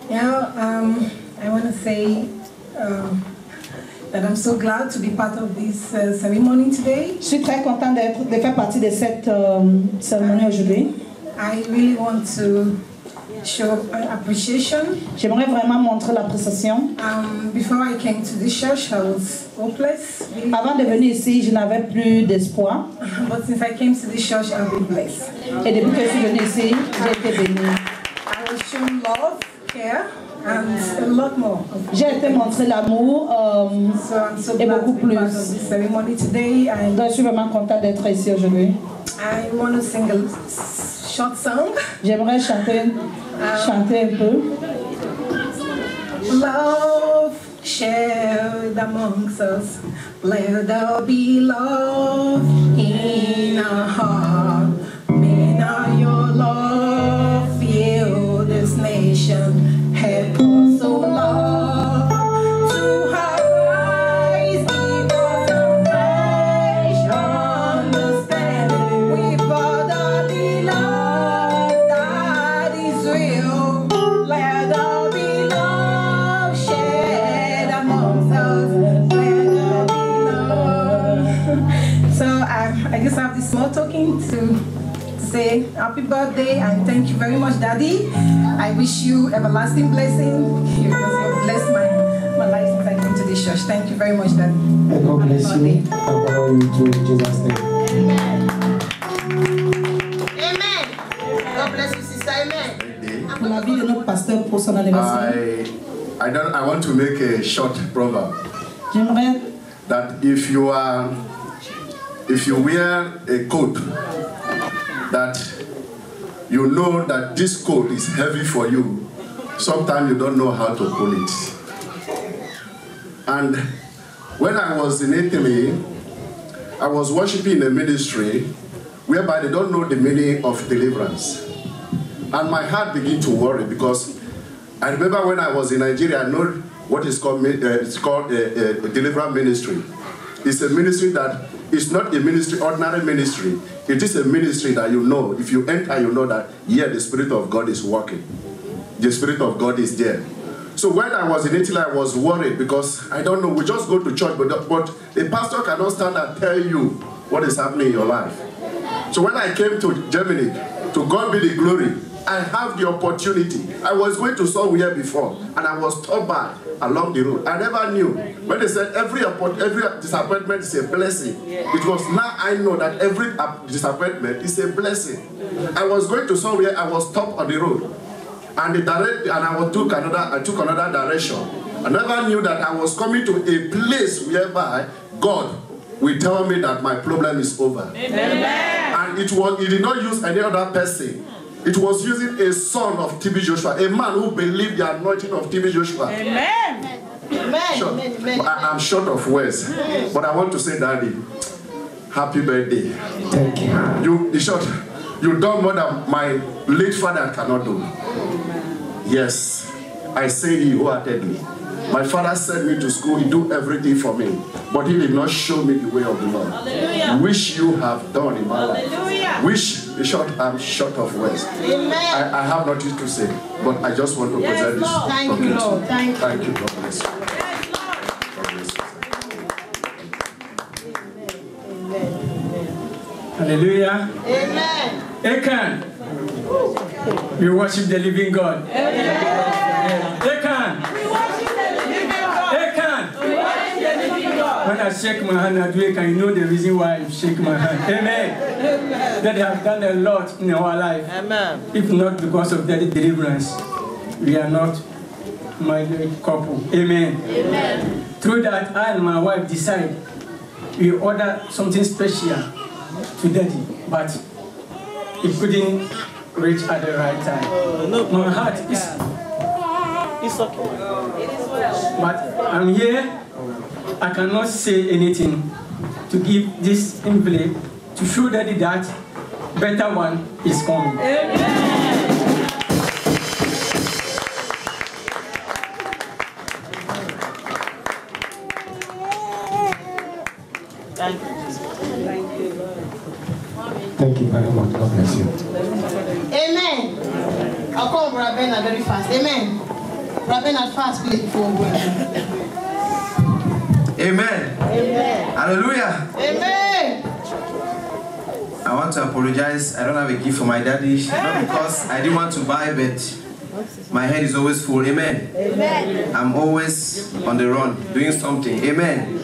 I want to say that I'm so glad to be part of this ceremony today. Je suis très contente de faire partie de cette cérémonie aujourd'hui. I really want to show appreciation. J'aimerais vraiment montrer l'appréciation. Before I came to this church, I was hopeless. Avant de venir ici, je n'avais plus d'espoir. But since I came to this church, I've been blessed. Et depuis que je suis venue ici, j'ai été bénie. I was shown love, care, and a lot more. J'ai été montré l'amour et beaucoup plus. Donc, je suis vraiment contente d'être ici aujourd'hui. I want to sing a short song. J'aimerais chanter un peu. Love shared amongst us, let there be love in our heart. May now your love fill this nation. Help us, oh Lord, to have eyes, give us a fresh understanding. We brotherly love that is real. Let there be love shared amongst us. Let there be love. So I just have this small token to say happy birthday and thank you very much, Daddy. I wish you everlasting blessing. You have blessed my life since I came to this church. Thank you very much, Daddy. God bless you. I follow you too in Jesus' name. Amen. God bless you, sister. Amen. Pour la vie de notre pasteur pour son anniversaire. I want to make a short proverb. J'aimerais That if you wear a coat that you know that this coat is heavy for you, sometimes you don't know how to pull it. And when I was in Italy, I was worshiping in a ministry whereby they don't know the meaning of deliverance. And my heart began to worry because I remember when I was in Nigeria, I know what is called, it's called a deliverance ministry. It's a ministry that is not a ministry, ordinary ministry. It is a ministry that you know, if you enter, you know that, yeah, the Spirit of God is working. The Spirit of God is there. So when I was in Italy, I was worried because, I don't know, we just go to church, but the pastor cannot stand and tell you what is happening in your life. So when I came to Germany, to God be the glory, I have the opportunity. I was going to somewhere before, and I was stopped by along the road. I never knew. When they said every disappointment is a blessing, it was now I know that every disappointment is a blessing. I was going to somewhere, I was stopped on the road, and I took another direction. I never knew that I was coming to a place whereby God will tell me that my problem is over. Amen. And it did not use any other person. It was using a son of TB Joshua, a man who believed the anointing of TB Joshua. Amen. Amen. I'm short of words, but I want to say, Daddy, happy birthday. Thank you. You done more than my late father cannot do. Yes, I say he wholeheartedly. My father sent me to school, he do everything for me, but he did not show me the way of the Lord. Hallelujah. Which you have done in my life. Hallelujah. Which, I'm short of words. Amen. I have nothing to say, but I just want to present this. Thank you, Lord. Thank you. Thank you. God bless you. Hallelujah. Amen. Akan, we worship the living God. Amen. Akan, We worship the living God. Akan, We worship the living God. When I shake my hand at work, I know the reason why you shake my hand. Amen. That they have done a lot in our life. Amen. If not because of that deliverance, we are not married couple. Amen. Amen. Through that, I and my wife decide we order something special to Daddy, but it couldn't reach at the right time. My heart is. It's okay. It is well. But I'm here. I cannot say anything to give this envelope to show Daddy that better one is coming. Amen. Thank you, Jesus. Thank you, Lord. Thank you very much. God bless you. Amen. I'll call Brother Bernard very fast. Amen. Brother Bernard fast, please, before we go. Amen. Amen. Hallelujah. Amen. I want to apologize. I don't have a gift for my daddy. Not because I didn't want to buy, but my head is always full. Amen. Amen. I'm always on the run, doing something. Amen.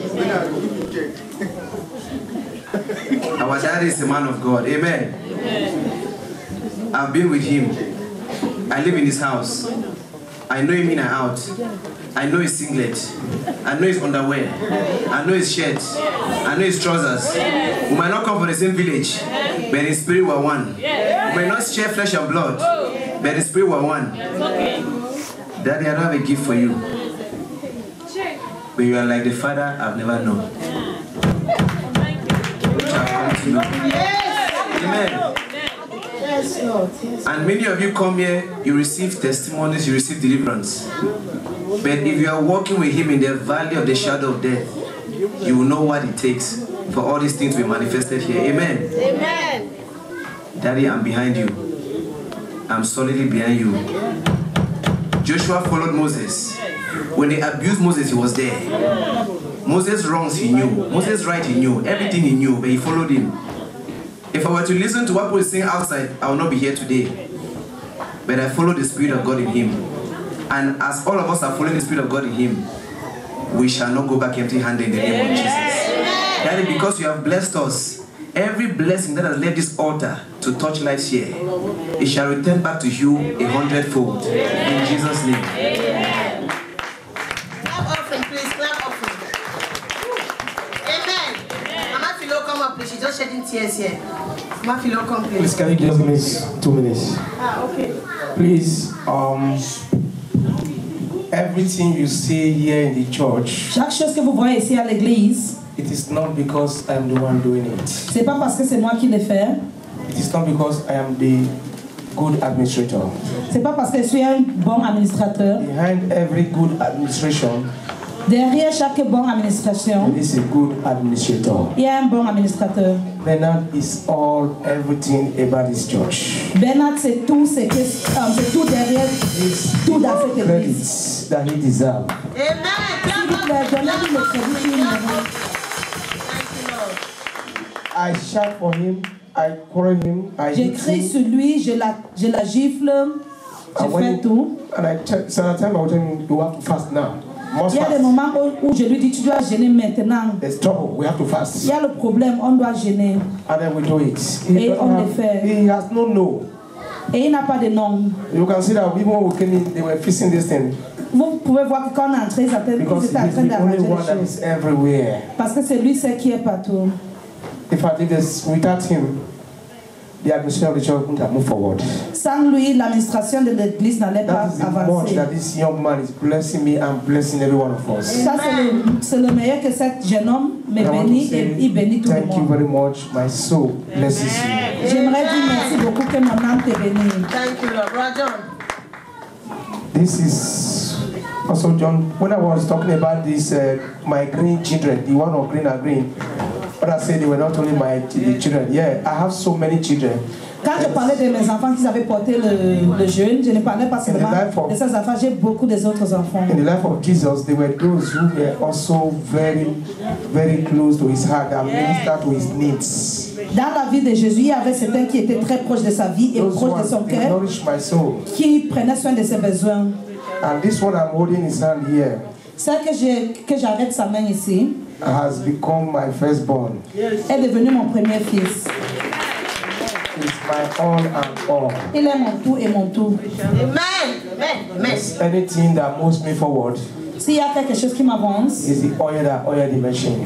Our daddy is a man of God. Amen. Amen. I've been with him. I live in his house. I know him in and out. I know his singlet. I know his underwear. I know his shirt. I know his trousers. We might not come from the same village, but in spirit we're one. We may not share flesh and blood, but in spirit we're one. Daddy, I don't have a gift for you, but you are like the father I've never known, which I've come to know. Amen. Yes, Lord. Yes. And many of you come here, you receive testimonies, you receive deliverance. But if you are walking with him in the valley of the shadow of death, you will know what it takes for all these things to be manifested here. Amen. Amen. Daddy, I'm behind you. I'm solidly behind you. Joshua followed Moses. When they abused Moses, he was there. Moses' wrongs he knew. Moses' right he knew. Everything he knew, but he followed him. If I were to listen to what people saying outside, I would not be here today. But I follow the Spirit of God in him. And as all of us are following the Spirit of God in him, we shall not go back empty-handed in the name of Jesus. Daddy, because you have blessed us, every blessing that has led this altar to touch lives here, it shall return back to you 100-fold. In Jesus' name. Amen. Clap offering, please. Clap offering. Amen. Mama Philo, come up, please. She's just shedding tears here. Mama Philo, come, please. Please, can you just give me 2 minutes? Okay. Please, everything you see here in the church, Chaque chose que vous voyez ici à l'église, it is not because I am the one doing it. c'est pas parce que c'est moi qui le fais. It is not because I am the good administrator. C'est pas parce que je suis un bon administrateur. Behind every good administration, derrière chaque bonne administration, there is a good administrator. il y a un bon administrateur. Bernard is everything about this church. Bernard, c'est tout ce que c'est tout derrière tout dans cette église. Credits that he deserves. I shout for him, I quarrel him, I je crie sur lui, je la gifle, je fais tout. And I sometimes I will tell him, you have to fast now. Il y a des moments où je lui dis, tu dois jeûner maintenant. There's trouble, we have to fast. Il y a le problème, on doit jeûner. And then we do it. Et on le fait. He has no no. Et il n'a pas de nom. You can see that even when we came in, they were fixing this thing. Vous pouvez voir que quand on est entré, ils étaient en train d'arranger les choses. Parce que c'est lui seul qui est partout. If I did this without him, the administration of the church wouldn't have moved forward. Sans lui, l'administration de l'église n'allait pas avancer. That this young man is blessing me and blessing every one of us. Ça, c'est le meilleur que cet jeune homme me bénit et il bénit tout le monde. Thank you very much. My soul blesses you. J'aimerais dire merci beaucoup que mon âme te bénisse. Thank you, Lord. Brother John. This is also John. When I was talking about this, my green children, the one of green and green. But I said they were not only my children. Yeah, I have so many children. Quand je parlais de mes enfants qui avaient porté le jeûne, je ne parlais pas seulement de ces enfants, j'ai beaucoup des autres enfants. In the life of Jesus, there were those who were also very, very close to his heart and ministered to his needs. Dans la vie de Jésus, il y avait certains qui étaient très proches de sa vie et proches de son cœur, qui prenaient soin de ses besoins. And this one I'm holding his hand here. Celle que j'arrête sa main ici. has become my firstborn. Est devenu mon premier fils. It's my all and all. Il est mon tout et mon tout. Amen. Anything that moves me forward. S'il y a quelque chose qui m'avance, is the oil that oil the machine.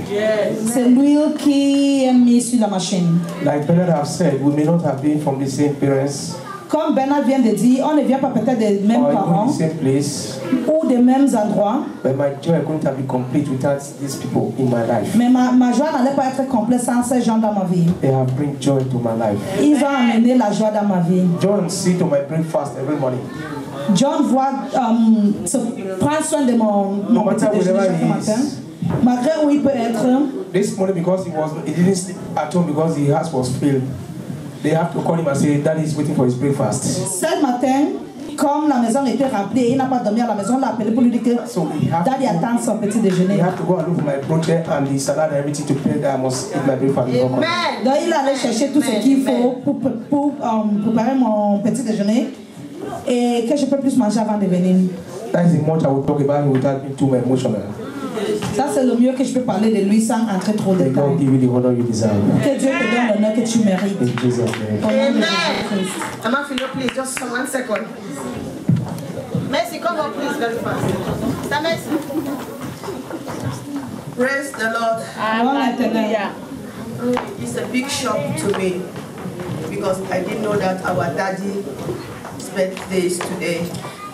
C'est l'huile qui est mise sur la machine. Like Bernard have said, we may not have been from the same parents. Comme Bernard vient de dire, on ne vient pas peut-être des mêmes parents the same place, ou des mêmes endroits. But my joy couldn't have been complete without these people in my life. Mais ma joie n'allait pas être complète sans ces gens dans ma vie. They have brought joy to my life. Ils ont amené la joie dans ma vie. John sit on my breakfast every morning. John se prend soin de mon petit déjeuner chaque matin. Malgré où il peut être. This morning, because he didn't sleep at home because his house was filled, they have to call him and say, Daddy is waiting for his breakfast. Ce matin, comme la maison était remplie et il n'a pas dormi à la maison, on l'a appelé pour lui dire que Daddy attend son petit déjeuner. I have to go and look for my project and the salad and everything to prepare that I must eat my breakfast. Amen. Donc il allait chercher tout ce qu'il faut pour préparer mon petit déjeuner et que je peux plus manger avant de venir. That is the much I will talk about without being too emotional. Ça c'est le mieux que je peux parler de lui sans entrer trop de détails. Give you the honor you deserve. Que Dieu te donne l'honneur que tu mérites. In Jesus' name. Amen. Mama Philo, please, just 1 second. Mercy, come on, please, very fast. Mercy. Praise the Lord. Hallelujah. It's a big shock to me because I didn't know that our daddy's birthday is today.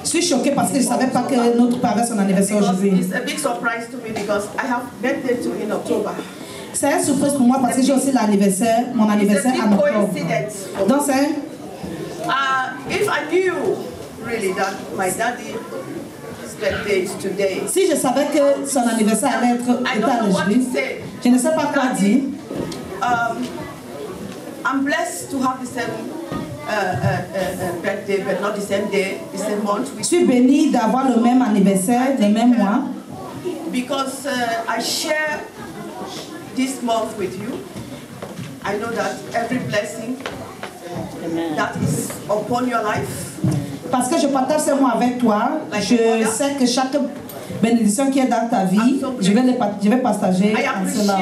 Je suis choquée parce que je ne savais pas que notre père avait son anniversaire aujourd'hui. It's a big surprise to me because I have birthday too in October. C'est une surprise pour moi parce que j'ai aussi mon anniversaire en octobre. Donc c'est if I knew really that my daddy's birthday is today, si je savais que son anniversaire allait être aujourd'hui, je ne sais pas quoi dire. I'm blessed to have the same birthday, but not the same day, the same month. Je suis bénie d'avoir le même anniversaire, le même mois. Because I share this month with you, I know that every blessing that is upon your life. Parce que je partage ce mois avec toi, je sais que chaque bénédiction qui est dans ta vie, je vais partager en cela.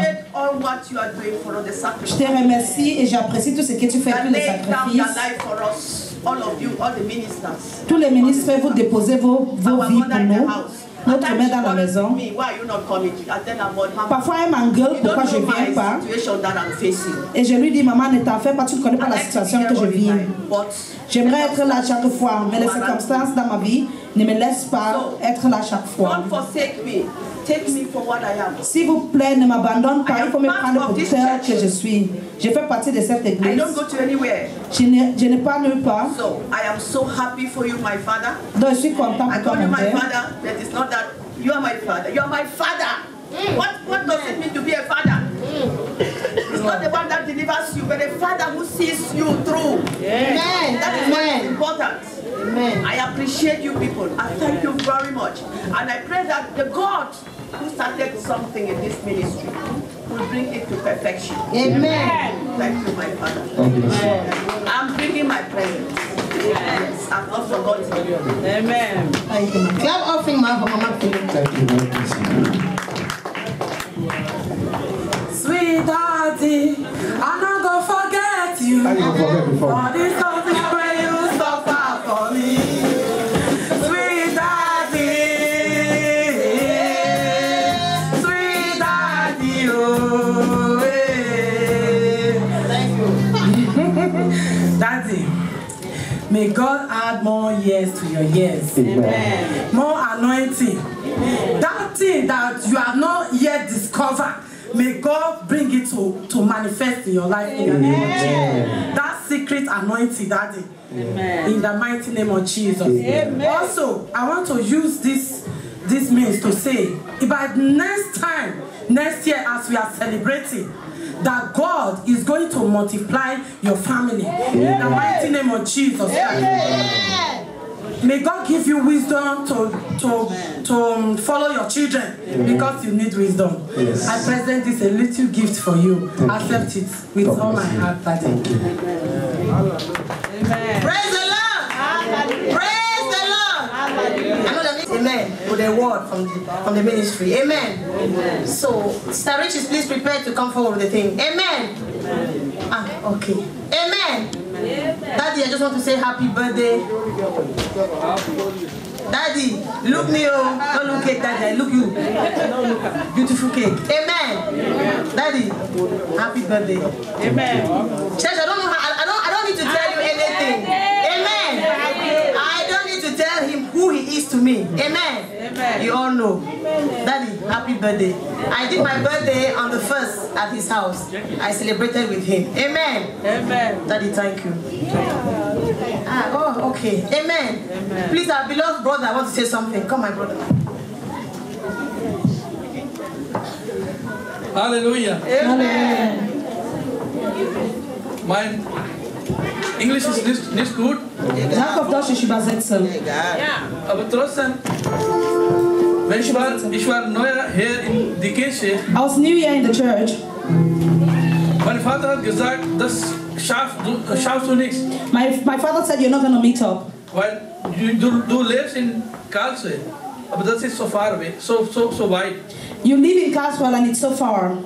Je te remercie et j'apprécie tout ce que tu fais, tous les sacrifices. Tous les ministres, vous déposez vos vies pour nous. Notre mère dans la maison. Parfois, elle m'engueule pourquoi je ne viens pas. Et je lui dis, maman, ne t'en fais pas, tu ne connais pas la situation que je vis. J'aimerais être là chaque fois, mais les circonstances dans ma vie ne me laissent pas être là chaque fois. S'il vous plaît, ne m'abandonne pas, il faut me prendre pour tel que je suis. Je fais partie de cette église. Je ne pars nulle part. Donc je suis content pour toi, mon père. You are my father. You are my father. What does it mean to be a father? It's not the one that delivers you, but a father who sees you through. Amen. That is what is important. Amen. I appreciate you people. I thank you very much. And I pray that the God who started something in this ministry will bring it to perfection. Amen. Thank you, my Father. Amen. I'm bringing my presents. Yes, I've not forgotten you. Amen. Thank you. Clap offering, Mama. Thank you very much. Sweet daddy, I'm not gonna forget you. I didn't forget before. For this something where you suffer for me. Sweet daddy, oh, Thank you. Daddy, may God add more years to your years. Amen. More anointing. That thing that you have not yet discovered, may God bring it to manifest in your life. Amen. That secret anointing, Daddy. Amen. In the mighty name of Jesus. Amen. Also, I want to use this means to say, by next year as we are celebrating, that God is going to multiply your family. Amen. In the mighty name of Jesus. Amen. May God give you wisdom to follow your children. Amen. Because you need wisdom. Yes. I present this a little gift for you. Accept it with all my heart, Daddy. Amen. Praise the Lord. Praise the Lord. Amen. With a word from the ministry. Amen. So, Sister Riches, please prepare to come forward with the thing. Amen. Okay. Amen. Daddy, I just want to say happy birthday. Daddy, look me, oh. Don't look at Daddy, look you. Beautiful cake. Amen. Daddy, happy birthday. Amen. Church, I don't know how, I don't need to tell you anything. Amen. I don't need to tell him who he is to me. Amen. You all know. Daddy, happy birthday. I did my birthday on the 1st at his house. I celebrated with him. Amen. Amen. Daddy, thank you. Oh, okay. Amen. Please, our beloved brother, I want to say something. Come, my brother. Hallelujah. Amen. My English is nicht gut. Jakob Deutsch ist übersetzen. Aber trotzdem, ich war neuer hier in die Kirche. I was new here in the church. Mein Vater hat gesagt, das schaffst du nichts. My father said you're not going to meet up. Weil du lebst in Karlsruhe, aber das ist so far weg, so weit. You live in Karlsruhe and it's so far.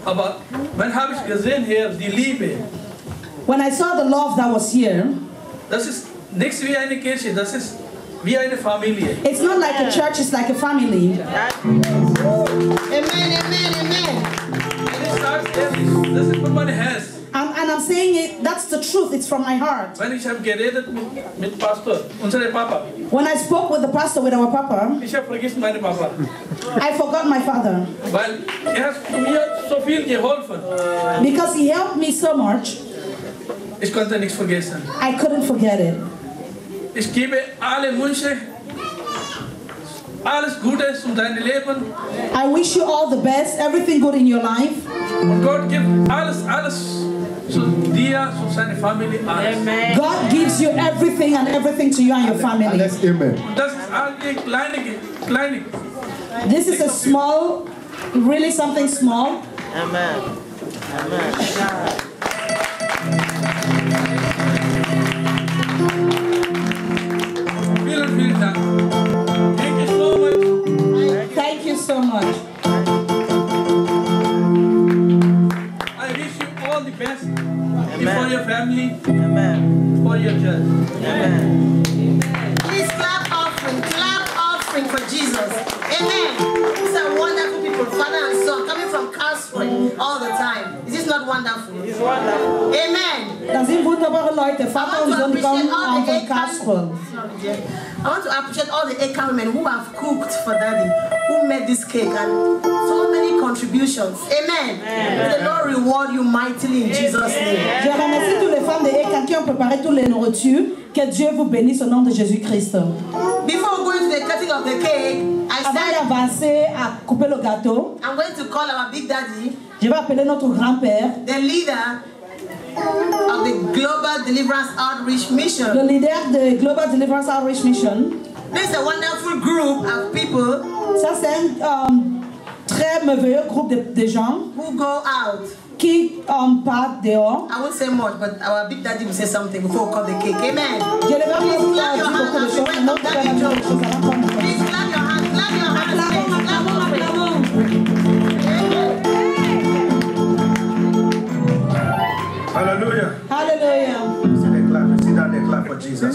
Aber wann habe ich gesehen hier die Liebe? When I saw the love that was here, das ist nichts wie eine Kirche, das ist wie eine Familie. It's not like a church, it's like a family. Amen, amen, amen. Das ist von meinem Herz. And I'm saying it, that's the truth, it's from my heart. Wenn ich habe geredet mit Pastor, unser Papa. When I spoke with the pastor, with our Papa, ich habe vergessen meinen Papa. I forgot my father. Weil hat mir so viel geholfen. Because he helped me so much. Ich konnte nichts vergessen. I couldn't forget it. Ich gebe alle Wünsche, alles Gute zu deinem Leben. I wish you all the best, everything good in your life. Und Gott gibt alles zu dir, zu seiner Familie, alles. God gives you everything and everything to you and your family. Amen. Das ist alle kleine. This is a small, really something small. Amen. Amen. Vielen Dank. Thank you so much. Thank you so much. I wish you all the best. For your family. Amen. For your church. Amen. Please clap offering for Jesus. Amen. These are wonderful people, father and son, coming from Karlsruhe all the time. Is this not wonderful? It's wonderful. Amen. Das sind wunderbare Leute, Vater und Sohn kommen von Karlsruhe. I want to appreciate all the Eka women who have cooked for Daddy, who made this cake, and so many contributions. Amen. May the Lord reward you mightily in Jesus' name. Je remercie toutes les femmes de Eka qui ont préparé toutes les nourritures. Que Dieu vous bénisse au nom de Jésus-Christ. Before going to the cutting of the cake, avant d'avancer à couper le gâteau, I'm going to call our big daddy, je vais appeler notre grand-père, the leader of the Global Deliverance Outreach Mission. Le leader de Global Deliverance Outreach Mission. This is a wonderful group of people. Ça c'est un très merveilleux groupe de gens who go out. Qui partent dehors. I won't say much, but our big daddy will say something before we cut the cake. Amen. Je ne vais pas please clap your hands and welcome Daddy Joe. Please clap your hands. Clap your hands. Hallelujah. Hallelujah. See the clap. See that they clap for Jesus.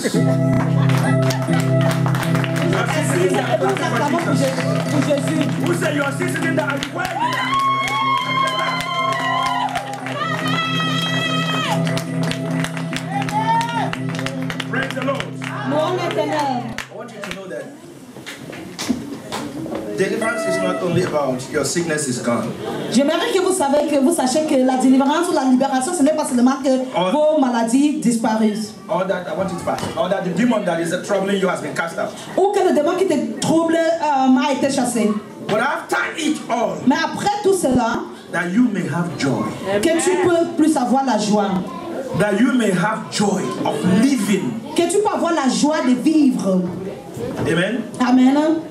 Who said you are sitting in that? Praise the Lord. I want you to know that deliverance is not only about your sickness is gone. J'aimerais que vous sachiez que la délivrance ou la libération, ce n'est pas seulement que vos maladies disparaissent. Or that I want it back. Or that the demon that is troubling you has been cast out. Ou que le démon qui te trouble a été chassé. But after it all, mais après tout cela, that you may have joy. Que tu peux plus avoir la joie. That you may have joy of living. Que tu peux avoir la joie de vivre. Amen. Amen.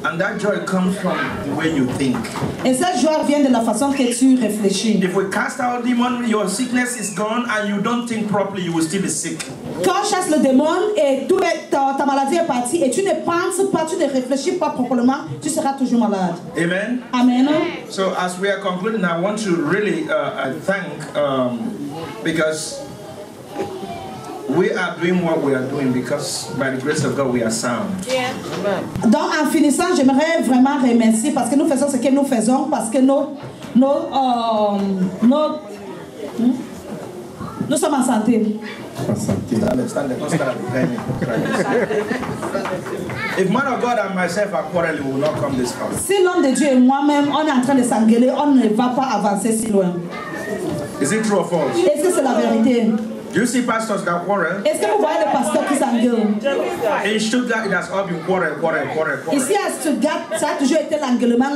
And that joy comes from the way you think. Et cette joie vient de la façon que tu réfléchis. If we cast out demon, your sickness is gone and you don't think properly, you will still be sick. Quand on chasse le démon et ta maladie est partie et tu ne penses pas, tu ne réfléchis pas proprement, tu seras toujours malade. Amen. Amen. So as we are concluding, I want to really thank because we are doing what we are doing because by the grace of God we are sound. Yeah. Donc en finissant, j'aimerais vraiment remercier parce que nous faisons ce que nous faisons parce que nous sommes en santé. If man of God and myself are quarreling, we will not come this far. Si l'homme de Dieu et moi-même on est en train de s'engueuler, on ne va pas avancer si loin. Is it true or false? Est-ce que c'est la vérité? Do you see pastors that quarrel? Est-ce que vous voyez les pasteurs qui s'engueulent? In Stuttgart, it has all been quarrel. Ici à Stuttgart, ça a toujours été l'engueulement.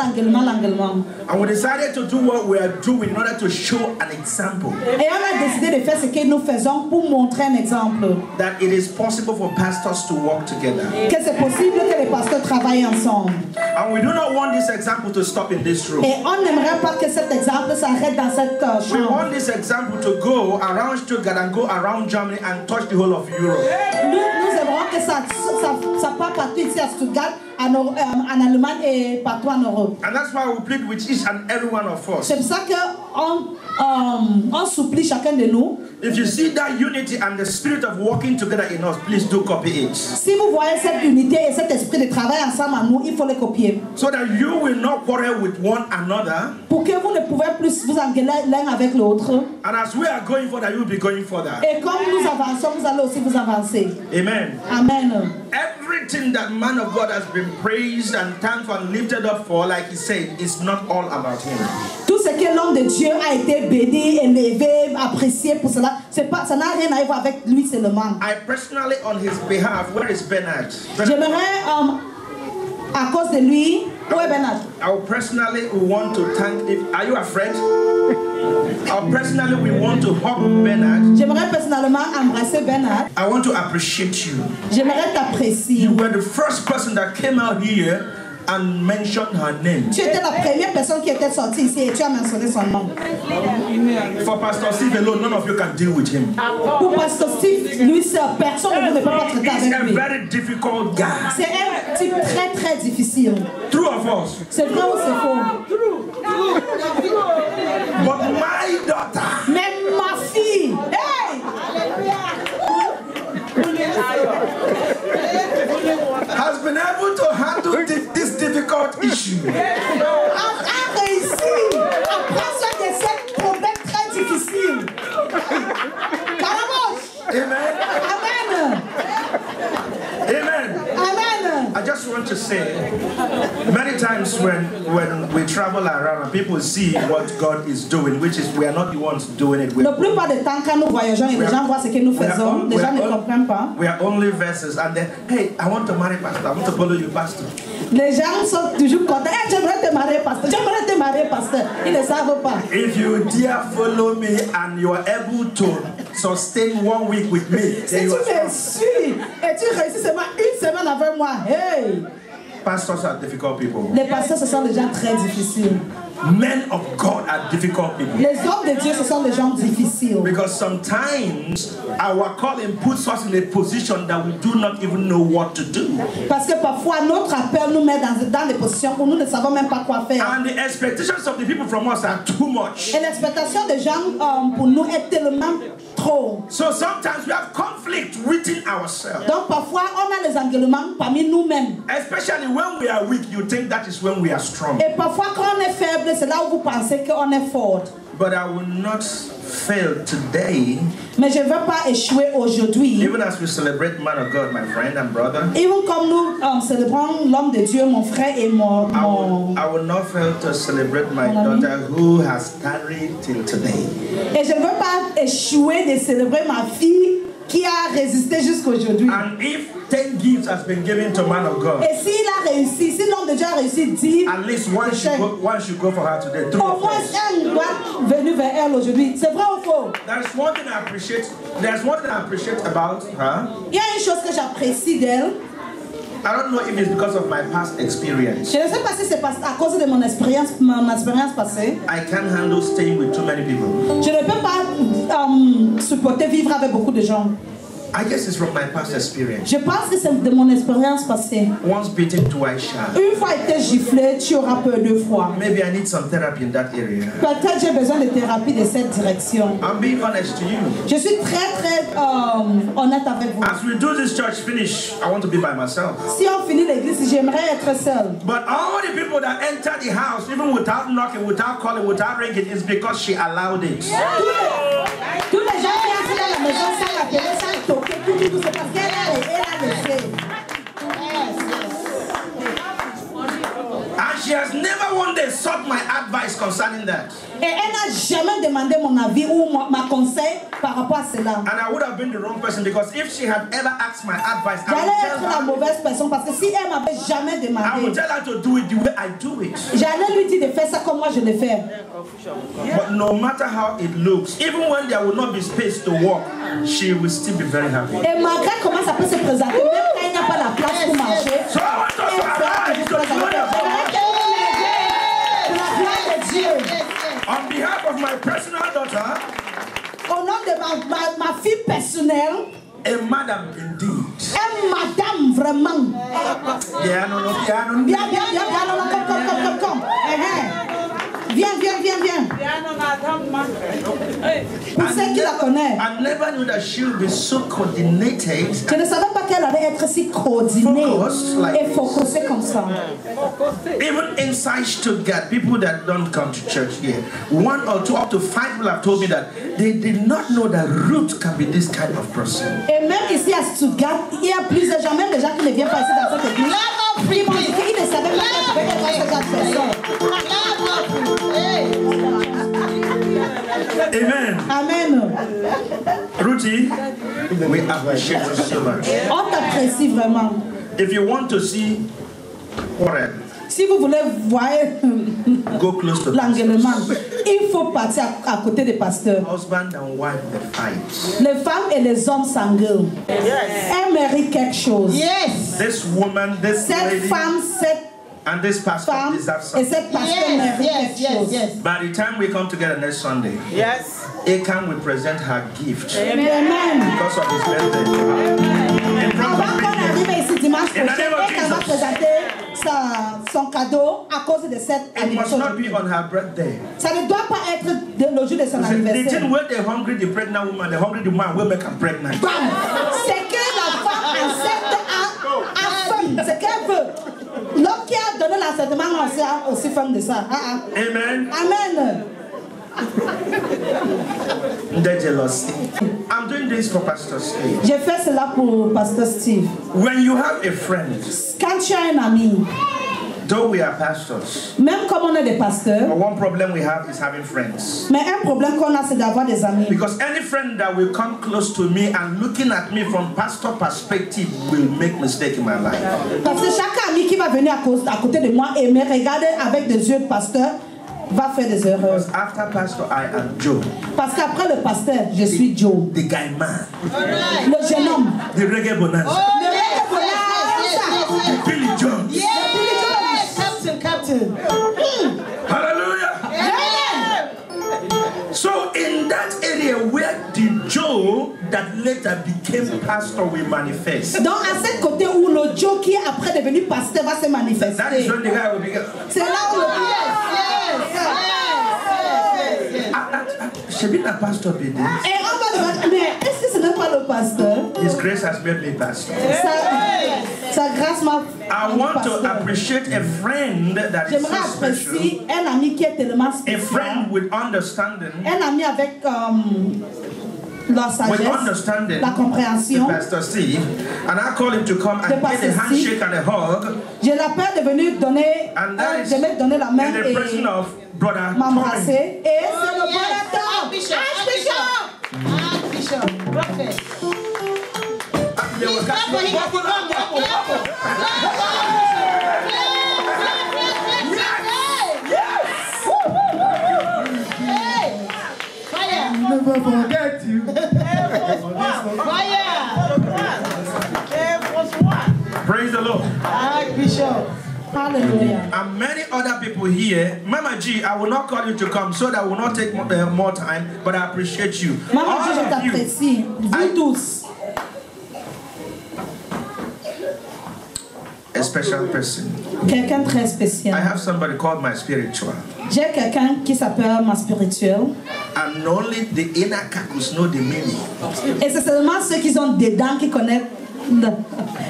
And we decided to do what we are doing in order to show an example. Et on a décidé de faire ce que nous faisons pour montrer un exemple. That it is possible for pastors to work together. Que c'est possible que les pasteurs travaillent ensemble. And we do not want this example to stop in this room. Et on n'aimerait pas que cet exemple s'arrête dans cette chambre. We want this example to go around Stuttgart and go around Germany and touch the whole of Europe. Nous aimerons que ça part partout ici à Stuttgart, en Allemagne et partout en Europe. And that's why we plead with each and every one of us. C'est pour ça que on supplie chacun de nous. If you see that unity and the spirit of working together in us, please do copy it. Si vous voyez cette unité et cet esprit de travail ensemble en nous, il faut les copier. So that you will not quarrel with one another. Pour que vous ne pouvez plus vous engueuler l'un avec l'autre. And as we are going further, you will be going further. Et comme nous avançons, vous allez aussi vous avancer. Amen. Amen. Everything that man of God has been praised and thanked and lifted up for, like he said, is not all about him. Tout ce que l'homme de Dieu a été béni, élevé, apprécié pour cela, ça n'a rien à voir avec lui seulement. I personally, on his behalf, where is Bernard? J'aimerais, à cause de lui, où est Bernard? I personally want to thank him. Are you afraid? Personally, we want to hug Bernard. J'aimerais personnellement embrasser Bernard. I want to appreciate you. J'aimerais t'apprécier. You were the first person that came out here and mentioned her name. Tu étais la première personne qui était sortie ici et tu as mentionné son nom. For Pastor Steve alone, none of you can deal with him. Pour Pastor Steve, lui seul, personne ne peut pas traiter avec lui. He's a very difficult guy. C'est un type très très difficile. True or false? C'est vrai ou c'est faux? But my daughter. Mais ma fille. Hey! Has been able to handle this difficult issue. A réussi à passer de ce problème très difficile. Amen. Amen. Amen. Amen. I just want to say, many times when we travel around and people see what God is doing, which is we are not the ones doing it. La plupart du temps, quand nous voyageons et les gens voient ce que nous faisons, les gens ne comprennent pas. We are only vessels, and then, hey, I want to marry pastor. I want to follow you, pastor. Les gens sont toujours contents. Hey, j'aimerais te marier, pasteur. J'aimerais te marier, pasteur. Ils ne savent pas. If you dare follow me and you are able to sustain 1 week with me, si tu me suis et tu réussis seulement une semaine avec moi, hey. Pastors are difficult people. Les pasteurs, ce sont des gens très difficiles. Men of God are difficult people. Les hommes de Dieu, ce sont des gens difficiles. Because sometimes our calling puts us in a position that we do not even know what to do. Parce que parfois notre appel nous met dans des positions où nous ne savons même pas quoi faire. And the expectations of the people from us are too much. Et l'expectation des gens pour nous est tellement trop. So sometimes we have conflict within ourselves. Donc parfois on a les engueulements parmi nous-mêmes. Especially when we are weak, you think that is when we are strong. Et parfois quand on est faible, c'est là où vous pensez qu'on est fort. But I will not fail today. Mais je ne veux pas échouer aujourd'hui. Even as we celebrate man of God, my friend and brother. Even comme nous célébrons l'homme de Dieu, mon frère et mon I will not fail to celebrate my daughter who has tarried till today. Et je ne veux pas échouer de célébrer ma fille qui a résisté jusqu'aujourd'hui. And if 10 gifts has been given to man of God, et s'il a réussi, si l'homme de Dieu a réussi 10, at least one should go for her today. Au moins un doit venir vers elle aujourd'hui. C'est vrai ou faux? There's one thing I appreciate. There's one thing I appreciate about her. Il y a une chose que j'apprécie d'elle. I don't know if it's because of my past experience. Je ne sais pas si c'est à cause de mon expérience passée. I can't handle staying with too many people. Je ne peux pas supporter vivre avec beaucoup de gens. I guess it's from my past experience. Je pense que c'est de mon expérience passée. Once beaten, twice shy. Une fois été giflé, tu auras peur 2 fois. Maybe I need some therapy in that area. Peut-être j'ai besoin de thérapie de cette direction. I'm being honest to you. Je suis très honnête avec vous. As we do this church finish, I want to be by myself. Si on finit l'église, j'aimerais être seul. But all the people that enter the house, even without knocking, without calling, without ringing, is because she allowed it. Tous les gens qui entrent dans la maison sans appeler, sans toquer, tout, c'est parce qu'elle a laissé. And she has never one day sought my advice concerning that. Et elle n'a jamais demandé mon avis ou ma conseil par rapport à cela. And I would have been the wrong person because if she had ever asked my advice, J'allais être la mauvaise personne parce que si elle m'avait jamais demandé, I would tell her to do it the way I do it. J'allais lui dire de faire ça comme moi je le fais. But no matter how it looks, even when there will not be space to walk, she will still be very happy. Et malgré comment ça peut se présenter, même quand il n'y a pas la place pour marcher, so I want us to arise to the glory of God. On behalf of my personal daughter, au nom de ma fille personnelle, a madam indeed. Madame vraiment. Viens, come. Viens. Pour ceux qui la connaissent. I never knew that she would be so coordinated. Je ne savais pas qu'elle allait être si coordonnée et focusée comme ça. Even inside Stuttgart, people that don't come to church here, 1 or 2 up to 5 people have told me that they did not know that Ruth can be this kind of person. Et même ici à Stuttgart, il y a plusieurs gens, même des gens qui ne viennent pas ici dans cette église, qui m'ont dit qu'ils ne savaient pas qu'elle pouvait être cette personne. Amen. Ruthie, we appreciate you so much. On t'apprécie vraiment. If you want to see Warren, si vous voulez voir l'engueulement, il faut partir à côté des pasteurs. Husband and wife, they fight. Les femmes et les hommes s'engueulent. Elles méritent quelque chose. This woman, this cette lady, femme, cette and this pastor deserves something. Et cette pasteur mérite quelque chose. By the time we come together next Sunday, Akan will present her gift. Amen. Because of his birthday. Avant qu'on arrive ici dimanche prochain, Akan va présenter son cadeau à cause de cette It anniversaire. must not be on her birthday. Ça ne doit pas être le jour de son anniversaire. The thing where the hungry, the pregnant woman, the hungry, the man will make her pregnant. C'est que la femme accepte à faim. C'est qu'elle veut. L'homme qui a donné l'enseignement aussi femme de ça. Amen. Amen. The jealousy. I'm doing this for Pastor Steve. Je fais cela pour Pasteur Steve. When you have a friend, quand tu as un ami, though we are pastors, même comme on est des pasteurs, one problem we have is having friends. Mais un problème qu'on a, c'est d'avoir des amis. Because any friend that will come close to me and looking at me from pastor perspective will make mistake in my life. Parce que chaque ami qui va venir à côté de moi et me regarder avec des yeux de pasteur va faire des erreurs. Because after pastor, I am Joe. Parce qu'après le pasteur, je suis Joe. The guy man. Le jeune homme. The reggae bonanza. Le reggae bonanza. The Billy Jones. Yes. Billy Jones. Captain. Hallelujah. So in that area where the Joe that later became pastor will manifest. Donc à ce côté où le Joe qui est après devenu pasteur va se manifester. That is when the guy will be. C'est là où le Should be a pastor be this? Et on va demander, mais est-ce que ce n'est pas le pasteur? His grace has made me pastor. Sa grâce m'a. I want to appreciate a friend that is so special. Un ami qui est tellement spécial. A friend with understanding. Un ami avec la sagesse, la compréhension. Pastor Steve, and I call him to come and get a handshake and a hug. Je l'appelle de venir donner, de me donner la main et m'embrasser. Et c'est le bon Archbishop. Prophet. Never forget you. Praise the Lord. Hallelujah. And many other people here. Mama G, I will not call you to come so that I will not take more time, but I appreciate you. Maman G, je t'apprécie. Vous tous. A special person. Quelqu'un très spécial. I have somebody called my spiritual. J'ai quelqu'un qui s'appelle ma spirituelle. And only the inner kakus know the meaning. Et c'est seulement ceux qui ont des dents qui connaissent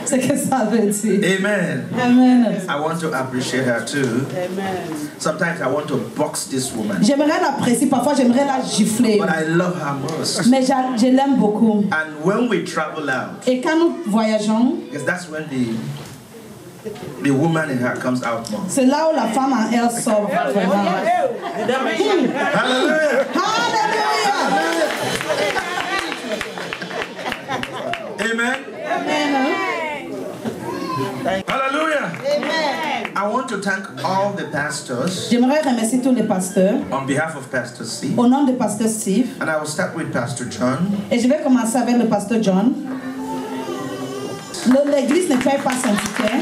ce que ça veut dire. Amen. Amen. I want to appreciate her too. Amen. Sometimes I want to box this woman. J'aimerais l'apprécier, parfois j'aimerais la gifler. But I love her most. Mais je l'aime beaucoup. And when we travel out, et quand nous voyageons, because that's when the woman in her comes out more. C'est là où la femme en elle sort vraiment. Hallelujah. Hallelujah. Amen. Hallelujah. Amen. I want to thank all the pastors. J'aimerais remercier tous les pasteurs. On behalf of Pastor Steve. Au nom de Pasteur Steve. And I will start with Pastor John. Et je vais commencer avec le Pasteur John. L'église ne paye pas son ticket.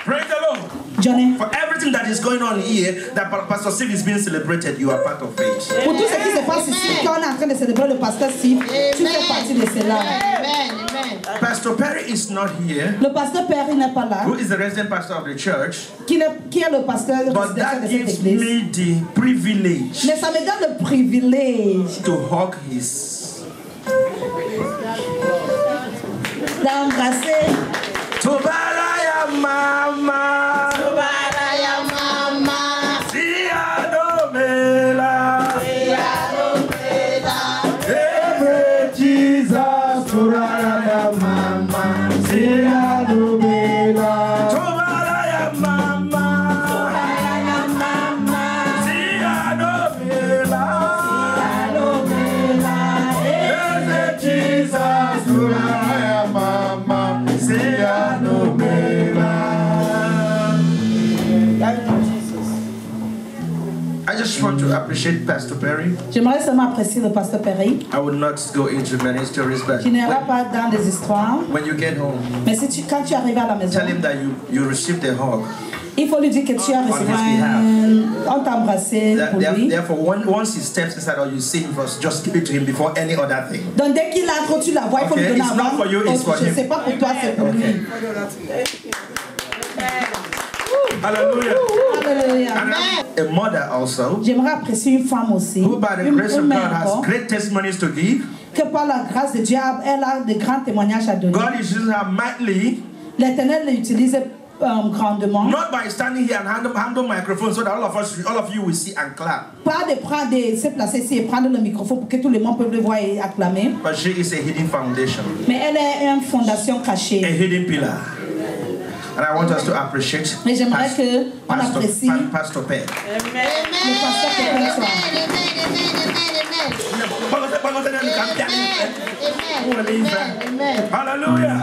Praise the Lord. Johnny. For everything that is going on here, that Pastor Steve is being celebrated, you are part of it. Pour tout ce qui se passe ici, quand on est en train de célébrer le Pasteur Steve, tu fais partie de cela. Pastor Perry is not here. Le Pasteur Perry n'est pas là. Who is the resident pastor of the church? Qui est le pasteur But that de cette gives église. me the privilege. Mais ça me donne le privilège to hug his. D'embrasser. Tobalaya mama. Tobalaya mama. Siadomela. Siadomela. Every Jesus. Tobalaya mama. Siadomela. Tobalaya mama. Tobalaya mama. Siadomela. Siadomela. Every Jesus. Tobalaya mama. I just want to appreciate Pastor Perry. J'aimerais seulement apprécier le Pasteur Perry. I will not go into many stories, but Tu n'iras pas dans des histoires. when you get home, Mais si quand tu arrives à la maison, tell him that you received a hug. il faut lui dire que tu as reçu on t'a embrassé pour lui. Therefore, once he steps inside or you see him first, just give it to him before any other thing. Donc dès qu'il entre, tu la vois, il faut lui donner It's not avant. for you, it's for Je ne him. sais pas pour toi, c'est pour lui. Hallelujah. Hallelujah. A mother also, J'aimerais apprécier une femme aussi, who by the une grace of God mère has encore, great testimonies to give. que par la grâce de Dieu, elle a de grands témoignages à donner. God is using her mightily. L'Éternel l'utilise grandement. Not by standing here and handle microphone so that all of you will see and clap. Pas de prendre, de se placer ici et prendre le microphone pour que tout le monde puisse le voir et acclamer. But she is a hidden foundation, Mais elle est une fondation cachée. a hidden pillar. And I want us to appreciate Mais j'aimerais que on apprécie Pastor Perry. le pasteur que Perry soit. Hallelujah.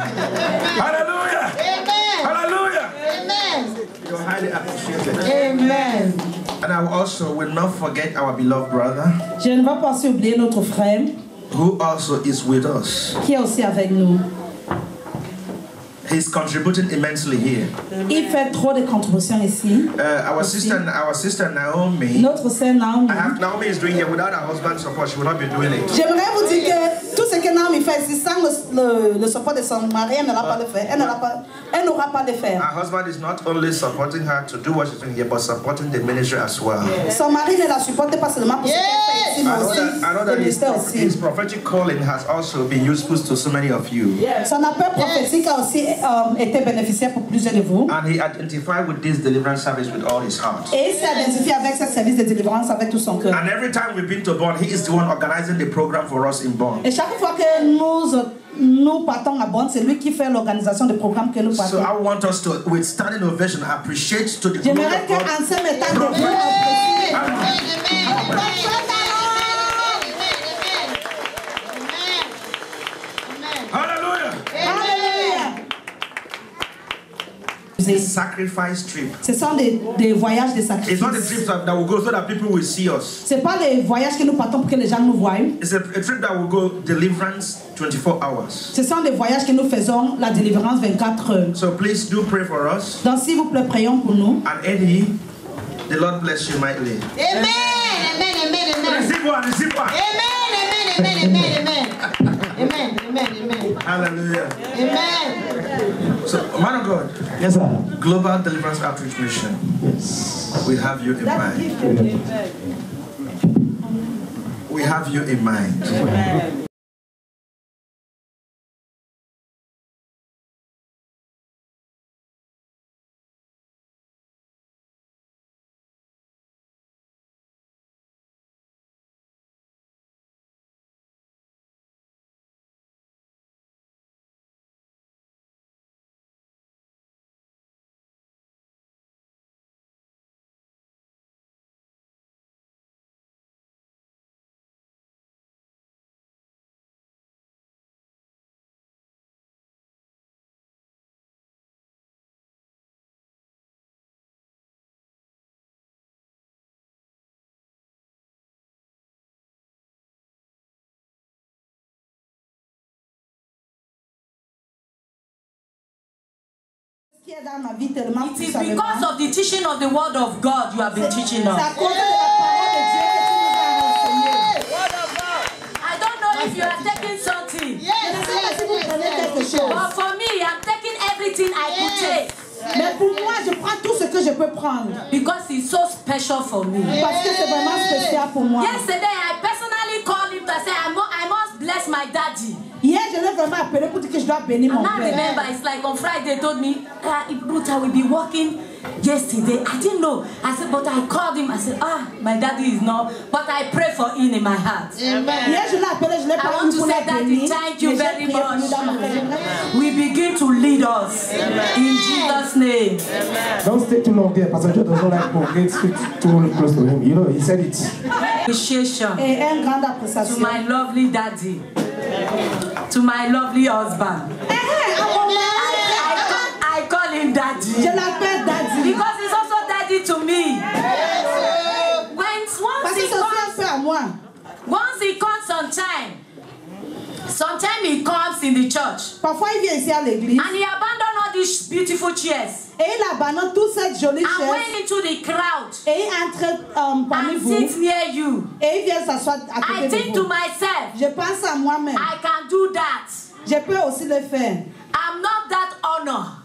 Hallelujah. Amen. Hallelujah. Amen. You're highly appreciated. Amen. And I also will not forget our beloved brother, Je ne vais pas aussi oublier notre frère who also is with us. qui est aussi avec nous. He's contributing immensely here. Il fait trop de contributions ici. Our sister Naomi. Notre sœur Naomi. Naomi is doing it without her husband's support. She will not be doing it. J'aimerais vous dire que tout ce que Naomi fait ici, sans le support de son mari, elle n'aura pas le faire. Elle n'aura pas le faire. Her husband is not only supporting her to do what she's doing here, but supporting the ministry as well. Son mari ne la supporte pas seulement pour ce qu'elle fait ici, mais aussi le ministère aussi. His prophetic calling has also been useful to so many of you. Son appel prophétique a aussi été bénéficiaire pour plusieurs de vous. And he identified with this deliverance service with all his heart. Et il s'est identifié avec ce service de délivrance avec tout son cœur. And every time we've been to Bonn, he is the one organizing the program for us in Bonn. Et chaque fois que nous partons à Bonn, c'est lui qui fait l'organisation des programmes que nous partons. So I want us to, with standing ovation, appreciate to the glory J'aimerais of God. qu'en ce temps de Dieu, Hallelujah. Hallelujah. sacrifice trip. Ce sont des voyages de sacrifice. It's not a trip that will go so that people will see us. C'est pas les voyages que nous partons pour que les gens nous voient. It's a trip that will go deliverance 24 hours. Ce sont des voyages que nous faisons la délivrance 24 heures. So please do pray for us. Donc s'il vous plaît, prions pour nous. And Eddie, the Lord bless you mightily. Amen. Amen. Amen. Amen. Receive one. Receive one. Amen. Amen. Amen. Amen. Amen. Amen. Amen. Hallelujah. Amen. So, man of God. Yes, sir. Global Deliverance Outreach Mission. Yes. We have you in mind. We have you in mind. Amen. It is because of the teaching of the word of God you have been teaching us. I don't know if you are taking something. But for me, I'm taking everything I could take. Mais pour moi, je prends tout ce que je peux prendre. Because it's so special for me. Parce que c'est vraiment spécial pour moi. Yesterday, I personally called him to say I must bless my daddy. Hier, je l'ai vraiment appelé pour dire que je dois bénir mon père. And I remember, it's like on Friday, they told me, Ruth, I will be working yesterday. I didn't know. I said, but I called him. I said, my daddy is not. But I pray for him in my heart. Amen. Hier, je l'ai appelé, je l'ai I want to say, Daddy, thank you very much. We begin to lead us. In Jesus' name. Don't stay too long there. Pastor Joe doesn't like to get too close to him. You know, he said it. Appreciation to my lovely daddy, to my lovely husband. I call him daddy. Je l'appelle daddy. Because he's also daddy to me. Once he comes on time. Sometimes he comes in the church. Parfois il vient ici à l'église. And he abandoned all these beautiful chairs. Et il abandonne toute cette jolie chaise. And went into the crowd. Et il entre parmi vous. And sits near you. Et il vient s'asseoir à côté de vous. I think to myself. Je pense à moi-même. I can do that. Je peux aussi le faire. I'm not that honor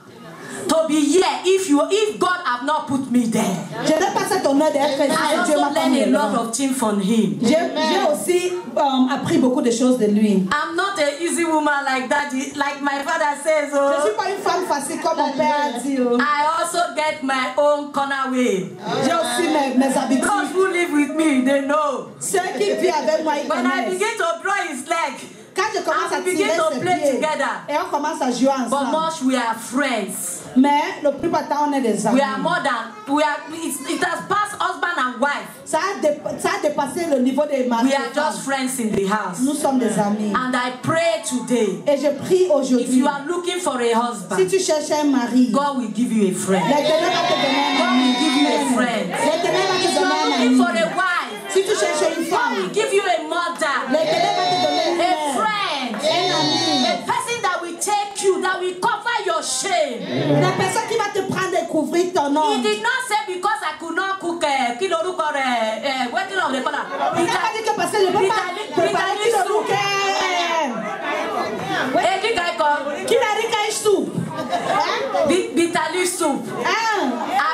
to be here if God have not put me there. Je n'ai pas cet honneur d'être ici. I also learned a lot of things from him. J'ai aussi appris beaucoup de choses de lui. I'm not an easy woman like that, like my father says. Oh. Je suis pas une femme facile comme mon père a dit. Oh. I also get my own corner way. J'ai aussi mes habitudes. Those who live with me, they know. Ceux qui vivent avec moi, ils When connaissent. I begin to draw his leg, quand je commence à tirer ses pieds, et on commence à jouer ensemble. But much we are friends. Mais le plus temps on est des amis. We are more than it has passed husband and wife. Ça a dépassé le niveau des maris. We are just friends in the house. Nous sommes des amis. And I pray today. Et je prie aujourd'hui. If you are looking for a husband, si tu cherches un mari, God will give you a friend. L'Éternel va te donner un God ami. will give you a friend. L'Éternel va te If you donner are un looking ami. for a wife, si tu cherches une God femme, will give you a mother. L'Éternel va te donner a friend. Un ami. A person that will take you, that will cover your shame. La personne qui va te prendre et couvrir ton nom. He did not say because I could not cook working on the corner. Il n'a pas dit que parce que je ne peux pas préparer le bouquet. Qui n'a dit qu'il soupe? Bitter leaf soup.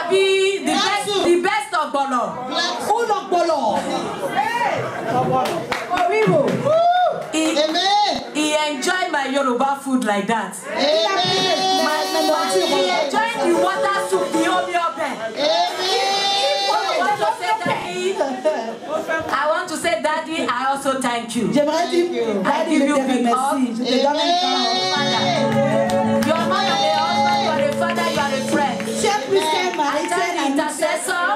Abi the best of bolo. Ou le bolo. He enjoyed my Yoruba food like that. He enjoyed the water soup, the obe. I want to say, Daddy, I also thank you. J'aimerais dire, Daddy, je te remercie. Je te donne un You are more than a husband, you are a father, you are a friend. Tu es plus qu'un mari, tu es un intercessor.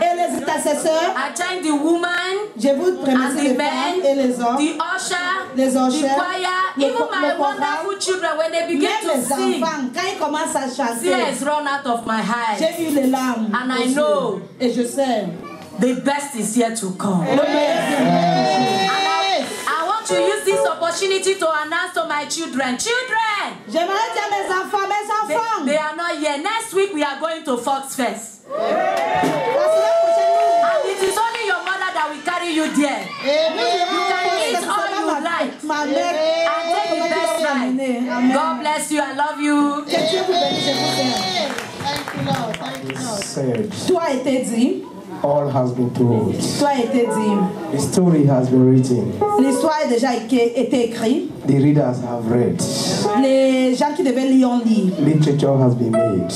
Et les intercesseurs. I thank the woman. Je vous remercie les femmes et les hommes. The usher. Les ushers. The choir. Even my wonderful children, when they begin to sing, quand ils commencent à chanter, tears run out of my eyes. J'ai eu les larmes. And I know, et je sais, the best is yet to come. I want to use this opportunity to announce to my children. Children! J'aimerais dire mes enfants, They are not here. Next week we are going to Fox Fest. And it is only your mother that will carry you there. You can eat all you like and take the best ride. God bless you. I love you. Thank you, Lord. Thank you, Lord. Tout a été dit. All has been told. Tout a été dit. The story has been written. L'histoire a déjà été écrite. The readers have read. Les gens qui devaient lire ont lu. Literature has been made.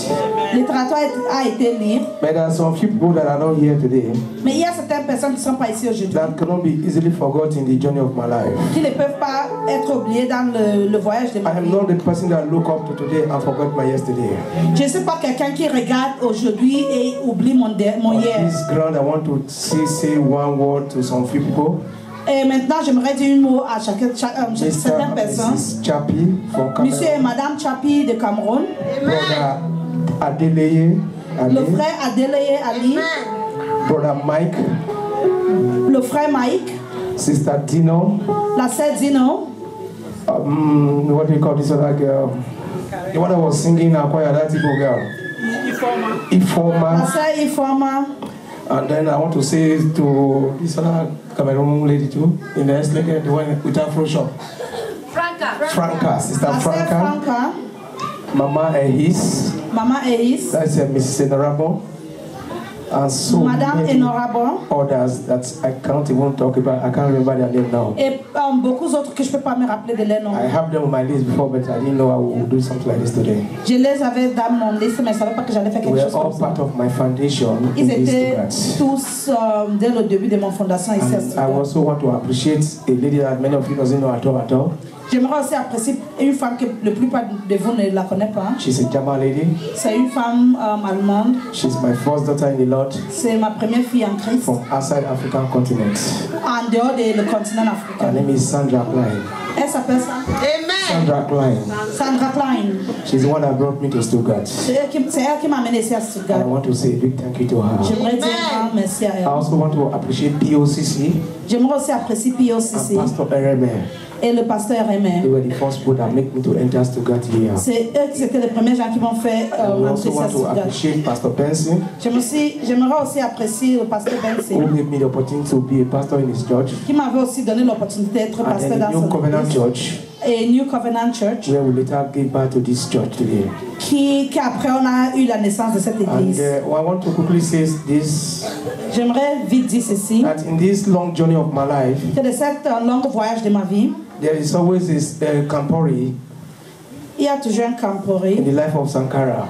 Littérature a été lue. But there are some few people that are not here today. Mais il y a certaines personnes qui ne sont pas ici aujourd'hui. That cannot be easily forgotten in the journey of my life. Qui ne peuvent pas être oubliées dans le voyage de ma vie. I am not the person that look up to today and forgot my yesterday. Je ne suis pas quelqu'un qui regarde aujourd'hui et oublie mon hier. This ground, I want to say one word to some few people. Et maintenant, j'aimerais dire un mot à certaines personnes. Monsieur et Madame Chapi de Cameroun. Brother Adeleye Ali. Le frère Adeleye Ali. Brother Mike. Le frère Mike. Sister Dino. La sœur Dino. What do you call this other girl? The one that was singing in choir, that Igbo girl. Ifoma. La sœur Ifoma. And then I want to say to this other Cameroon lady too, in the next lecture, the one with Afro shop. Franca, Sister Franca. Mama Ehis. Mama Ehis. That's Mrs. Enorabo. And so Madame Enorabo. Others that I can't even talk about. I can't remember their name now. Et beaucoup d'autres que je peux pas me rappeler de leurs noms. I have them on my list before, but I didn't know I would do something like this today. Je les avais dans mon liste, mais je savais pas que j'allais faire quelque chose comme ça. They were all part of my foundation. Ils étaient tous dès le début de mon fondation ici à Stuttgart. I also want to appreciate a lady that many of you doesn't know at all. J'aimerais aussi apprécier une femme que la plupart de vous ne la connaissent pas. She's a German lady. C'est une femme allemande. She's my first daughter in the Lord. C'est ma première fille en Christ. From outside African continent. En dehors du continent africain. Her name is Sandra Klein. Elle s'appelle ça. Amen. Sandra Klein. Sandra Klein. She's the one that brought me to Stuttgart. C'est elle qui m'a amené ici à Stuttgart. I want to say a big thank you to her. J'aimerais dire un merci à elle. I also want to appreciate POCC. J'aimerais aussi apprécier POCC. And Pastor Ereme. Et le pasteur Rémy. They were the first people that made me to enter Stuttgart here. C'est eux qui étaient les premiers gens qui m'ont fait entrer à Stuttgart. Pastor Benson. J'aimerais aussi apprécier le pasteur Benson. Who gave me the opportunity to be a pastor in his church. Qui m'avait aussi donné l'opportunité d'être pasteur dans New Covenant Church. Et New Covenant Church. Where we later gave birth to this church today. Qui après on a eu la naissance de cette église. And I want to quickly say this. J'aimerais vite dire ceci. That in this long journey of my life. Que de cette long voyage de ma vie. There is always this Campori. Il y a toujours un Campori. In the life of Sankara.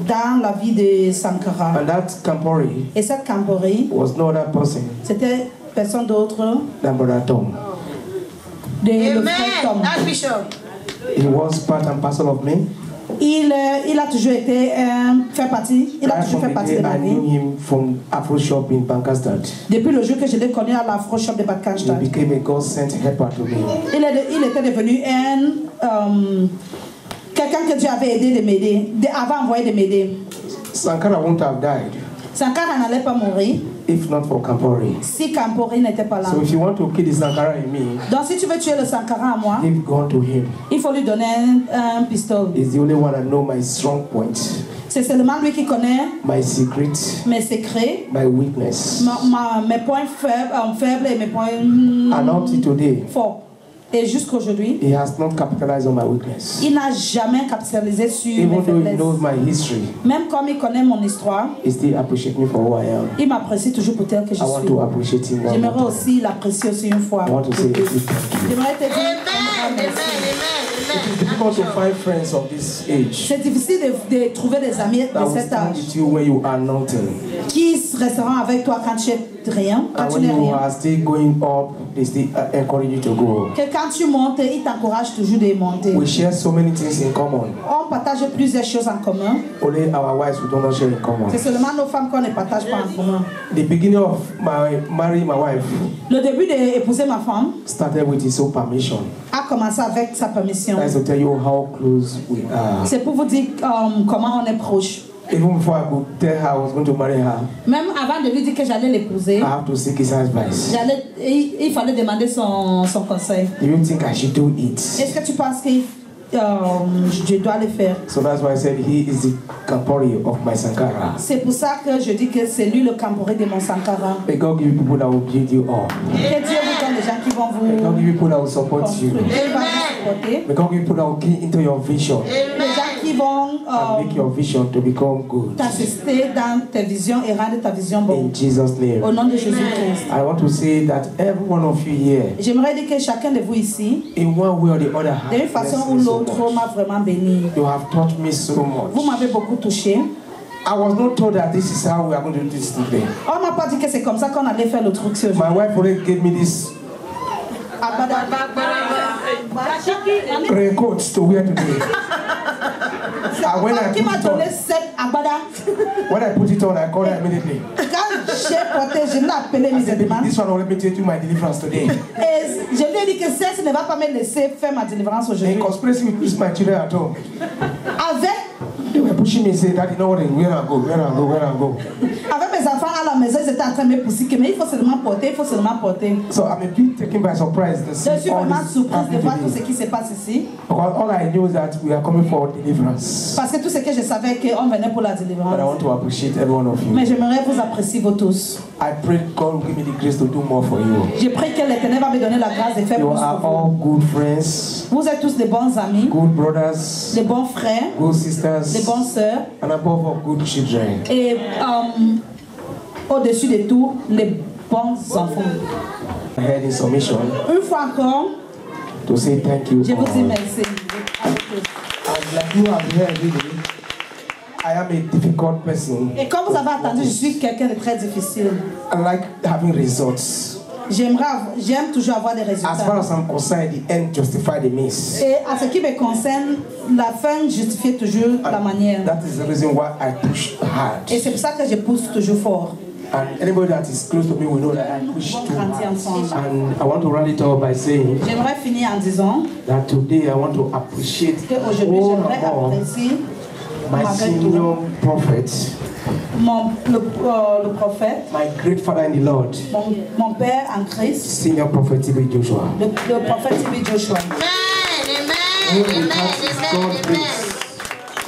Dans la vie de Sankara. And that Campori. Et cette Campori. Was no other person. C'était personne d'autre. Than Brother Tom. Amen. That bishop. He was part and parcel of me. Il a toujours été fait partie. Il a toujours fait partie de ma vie. I knew him from Afro Shop in Bankastad. Depuis le jour que je l'ai connu à l'Afro Shop de Bankastad. He became a God-sent helper to me. Il était devenu quelqu'un que Dieu avait aidé de m'aider, avait envoyé de m'aider. Sankara wouldn't have died. Sankara n'allait pas mourir. If not for Campori. Si Campori n'était pas là. So if you want to kill the Sankara in me. Donc si tu veux tuer le Sankara à moi. Give gun to him. Il faut lui donner un pistolet. He's the only one that knows my strong points. C'est seulement lui qui connaît. My secrets. Mes secrets. My weakness. Mes points faibles et mes points. And up to today. Forts. Et jusqu'aujourd'hui, he has not capitalized on my weakness. Il n'a jamais capitalisé sur mes faiblesses. Even though he knows my history, même comme il connaît mon histoire, he still appreciates me for who I am. Il m'apprécie toujours pour tel que je suis. I want to appreciate him. J'aimerais aussi l'apprécier aussi une fois. I want to say J'aimerais te dire. It's difficult to find friends of this age. C'est difficile de trouver des amis de cet âge. With you when you are nothing. Qui resteront avec toi quand tu es rien, quand tu n'es when you rien. are still going up, they still encourage you to go. Que quand tu montes, ils t'encouragent toujours de monter. We share so many things in common. On partage plusieurs choses en commun. Only our wives we do not share in common. C'est seulement nos femmes qu'on ne partage pas en commun. The beginning of marrying my wife Le début d'épouser ma femme started with his own permission. a commencé avec sa permission. That's to tell you how close we are. C'est pour vous dire comment on est proche. Even before I could tell her I was going to marry her, Même avant de lui dire que j'allais l'épouser, I have to seek his advice. il fallait demander son conseil. Do you think I should do it? Est-ce que tu penses que je dois le faire? So that's why I said he is the Kampori of my Sankara. C'est pour ça que je dis que c'est lui le Kampori de mon Sankara. May God give you people that will build you up. Que Dieu vous donne des gens qui vont vous May God give you people that will support you. Dieu va vous supporter. May God give you people that will key into your vision Des gens qui vont and make your vision to become good. t'assister dans tes visions et rendre ta vision bonne. In Jesus' name. Au nom de Jésus-Christ. I want to say that every one of you here, J'aimerais dire que chacun de vous ici, in one way or the other, d'une have façon blessed ou me so l'autre, much. m'a vraiment béni. You have taught me so Vous much. m'avez beaucoup touché. I was not told that this is how we are going to do this today. On m'a pas dit que c'est comme ça qu'on allait faire le truc ce jour. My wife already gave me this raincoat to wear today. And when I Qui m'a put it donné on, cette agbada? when I put it on, I called her immediately. Quand j'ai porté, je l'ai appelé I said, immédiatement. "Baby, this one will let me take you my deliverance today." Et je lui ai dit que celle-ci ne va pas me laisser faire ma délivrance aujourd'hui. In conspiracy with my children at home, Avec, they were pushing me, saying, "Daddy, no worry, where I go, where I go, where I go." avec mes enfants à la maison, ils étaient en train de me pousser, mais il faut seulement porter, il faut seulement porter. So I'm a bit taken by surprise to see Je suis all vraiment this surprise de happening voir tout ce today. qui se passe ici. Because all I knew is that we are coming for deliverance. Parce que tout ce que je savais, qu'on venait pour la But I délivrance. want to appreciate every one of you. Mais j'aimerais vous apprécier vous tous. I pray God will give me the grace to do more for you. Je prie que l'Éternel va me donner la grâce de faire You plus are pour vous. all good friends, Vous êtes tous des bons amis, good brothers, des bons frères, good des sisters, bonnes sœurs and above all, good children. et au-dessus de tout, les bons enfants. I heard in submission Une fois encore, to say thank you je vous dis all. merci. à vous tous. And like you have heard, really, I am a difficult person. Et comme vous avez entendu, je suis quelqu'un de très difficile. I like having results. J'aime toujours avoir des As far résultats. as I'm concerned, the end justify the means. Et à ce qui me concerne, la fin justifie toujours la manière. That is the reason why I push hard. Et c'est pour ça que je pousse toujours fort. And anybody that is close to me will know that I push On too grandit hard. ensemble. And I want to round it up by saying J'aimerais finir en disant that today I want to appreciate qu'aujourd'hui, all j'aimerais more apprécier my malgré tout, senior prophet, le prophète, my great father in the Lord, mon père en Christ, senior prophet T.B. Joshua. le prophète T.B. Joshua, Who enhances God's grace,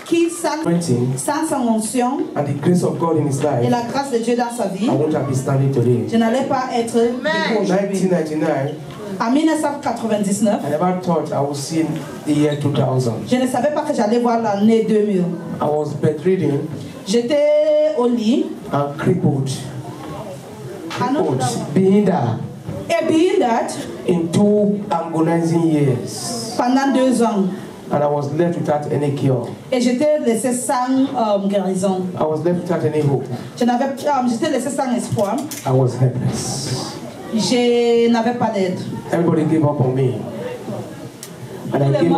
qui sans son onction and the grace of God in his et life, la grâce de Dieu dans sa vie, I won't have been standing today. je n'allais pas être debout aujourd'hui. 1999, En 1999, I never thought I would see the year 2000. je ne savais pas que j'allais voir l'année 2000. I was bedridden J'étais au lit, and crippled. Being that et being that, in 2 agonizing years, pendant 2 ans, and I was left without any cure. et j'étais laissé sans guérison. I was left without any hope. J'étais laissé sans espoir. I was helpless. Je n'avais pas d'aide. Everybody gave up on me. And I gave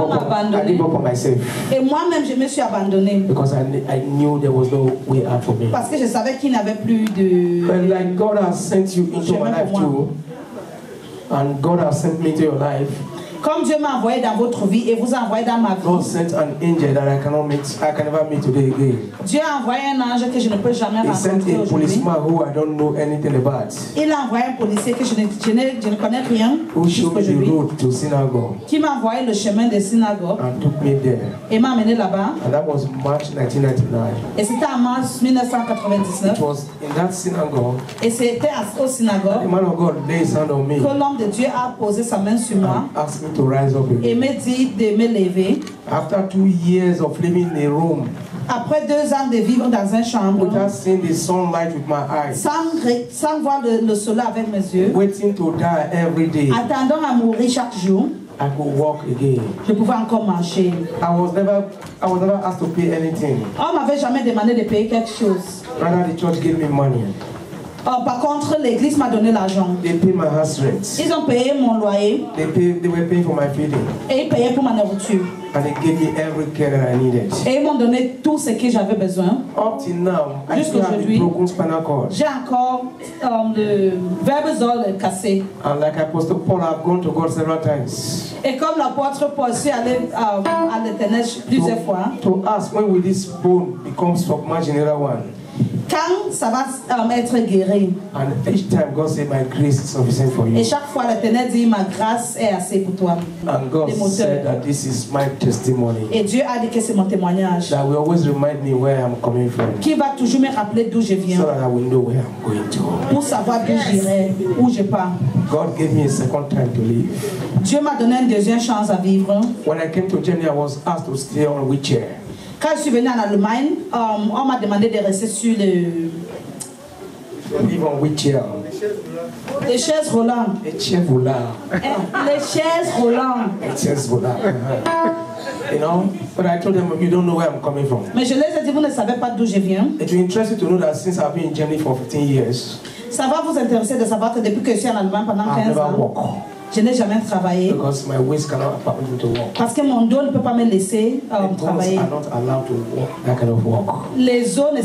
up on myself Et moi-même, je me suis abandonnée. because I knew there was no way out for me. Parce que je savais qu'il n'y avait plus de... But like God has sent you into my life too, and God has sent me into your life, Comme Dieu m'a envoyé dans votre vie et vous a envoyé dans ma God vie, sent an angel that I can never meet today again. Dieu a envoyé un ange que je ne peux jamais He sent rencontrer a aujourd'hui. policeman who I don't know anything about, Il a envoyé un policier que je ne connais rien who showed me the jusqu'aujourd'hui, road to synagogue qui m'a envoyé le chemin des synagogues and took me there. et m'a amené là-bas. And that was March 1999. Et c'était en mars 1999. It was in that synagogue, Et c'était au the synagogue man of God laid his hand on me que l'homme de Dieu a posé sa main sur moi and asked me to rise up again. et me dit de me lever. After 2 years of living in a room Après 2 ans de vivre dans une chambre, without seeing the sunlight with my eyes, sans voir le soleil avec mes yeux, waiting to die every day, attendant à mourir chaque jour, I could walk again. je pouvais encore marcher. I was never asked to pay anything. On m'avait jamais demandé de payer quelque chose. Rather, the church gave me money. Par contre, l'église m'a donné l'argent. They pay my house rent. Ils ont payé mon loyer. They were paying for my feeding. Et ils payaient pour ma nourriture. And they gave me every care that I needed. Et ils m'ont donné tout ce que j'avais besoin. Up till now, I still have the broken spinal cord. J'ai encore le vertèbre cassé. And like Apostle Paul, I've gone to God several times. Et comme l'apôtre Paul, je suis allé à l'Éternel plusieurs fois. To ask when will this bone become submerged in another one? Quand ça va être guéri. And each time God said, my grace is sufficient for you. Et chaque fois l'Éternel dit, ma grâce est assez pour toi. And God said that this is my testimony. Et Dieu a dit que c'est mon témoignage. That will always remind me where I'm coming from. Qui va toujours me rappeler d'où je viens. So that I will know where I'm going to. Pour savoir d'où j'irai, où je pars. God gave me a second time to live. Dieu m'a donné une deuxième chance à vivre. When I came to Germany, I was asked to stay on a wheelchair. Quand je suis venue en Allemagne, on m'a demandé de rester sur les chaises roulantes. Les chaises roulantes. Les chaises roulantes. Les chaises roulantes. You know, but I told them, you don't know where I'm coming from. Mais je les ai dit, vous ne savez pas d'où je viens. It will interest you to know that since I've been in Germany for 15 years, ça va vous intéresser de savoir que depuis que je suis en Allemagne pendant 15 ans, je n'ai jamais travaillé. Because my waist cannot allow me to walk. Parce que mon dos ne peut pas me laisser travailler. Are not allowed to walk that kind of walk. Les os ne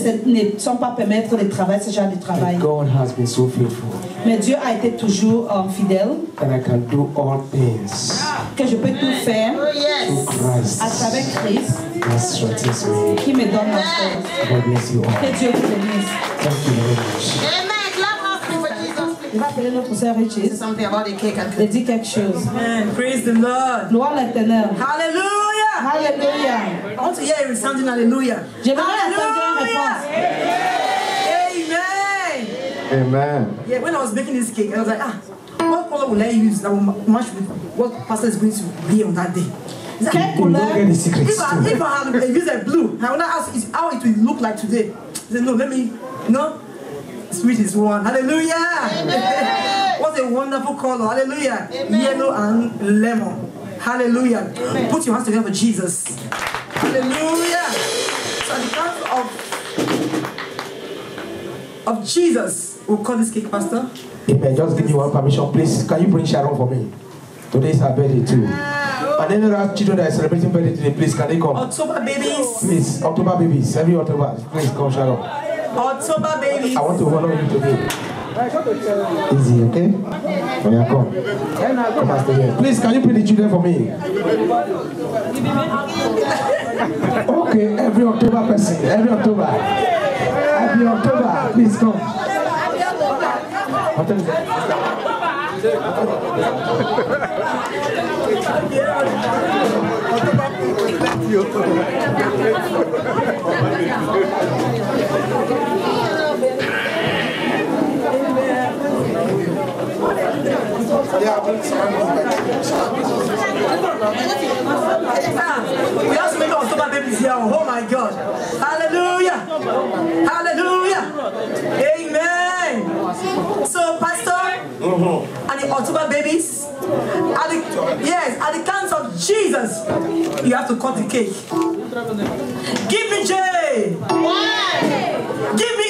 sont pas permis de travailler ce genre de travail. God has been so faithful. Mais Dieu a été toujours fidèle. And I can do all things. Que je peux tout faire through Christ. À travers Christ. That strengthens me. Qui me donne la force. God bless you all. Que Dieu vous bénisse. Thank you very much. Amen. Il va appeler notre sœur Richie. Il dit quelque chose. Amen. Praise the Lord. Gloire à l'Éternel. Hallelujah. Hallelujah. I want to hear a resounding hallelujah. J'aimerais entendre une réponse. Amen. Amen. Yeah, when I was making this cake, I was like, what color will I use that will match with what pastor is going to be on that day? If I had used a blue, I would not ask how it will look like today. He said, no, let me, Sweet is one. Hallelujah. Amen. What a wonderful color. Hallelujah. Amen. Yellow and lemon. Hallelujah. Amen. Put your hands together for Jesus. Hallelujah. So at the count of Jesus, we'll call this cake, Pastor. Amen. Just give me one permission, please. Can you bring Sharon for me? Today is her birthday too. And any other children that are celebrating birthday today, please, can they come? October babies. Please, October babies. Every October. Please come, Sharon. October babies. I want to honor you today. Easy, okay? When you come. Come and stay here. Please, can you bring the children for me? Okay, every October person. Every October. Happy October. Please come. What time is We have to make October babies here. Oh my God. Hallelujah. Hallelujah. Amen. So, Pastor, and the October babies, at the count of Jesus, you have to cut the cake. Give me J. Give me E.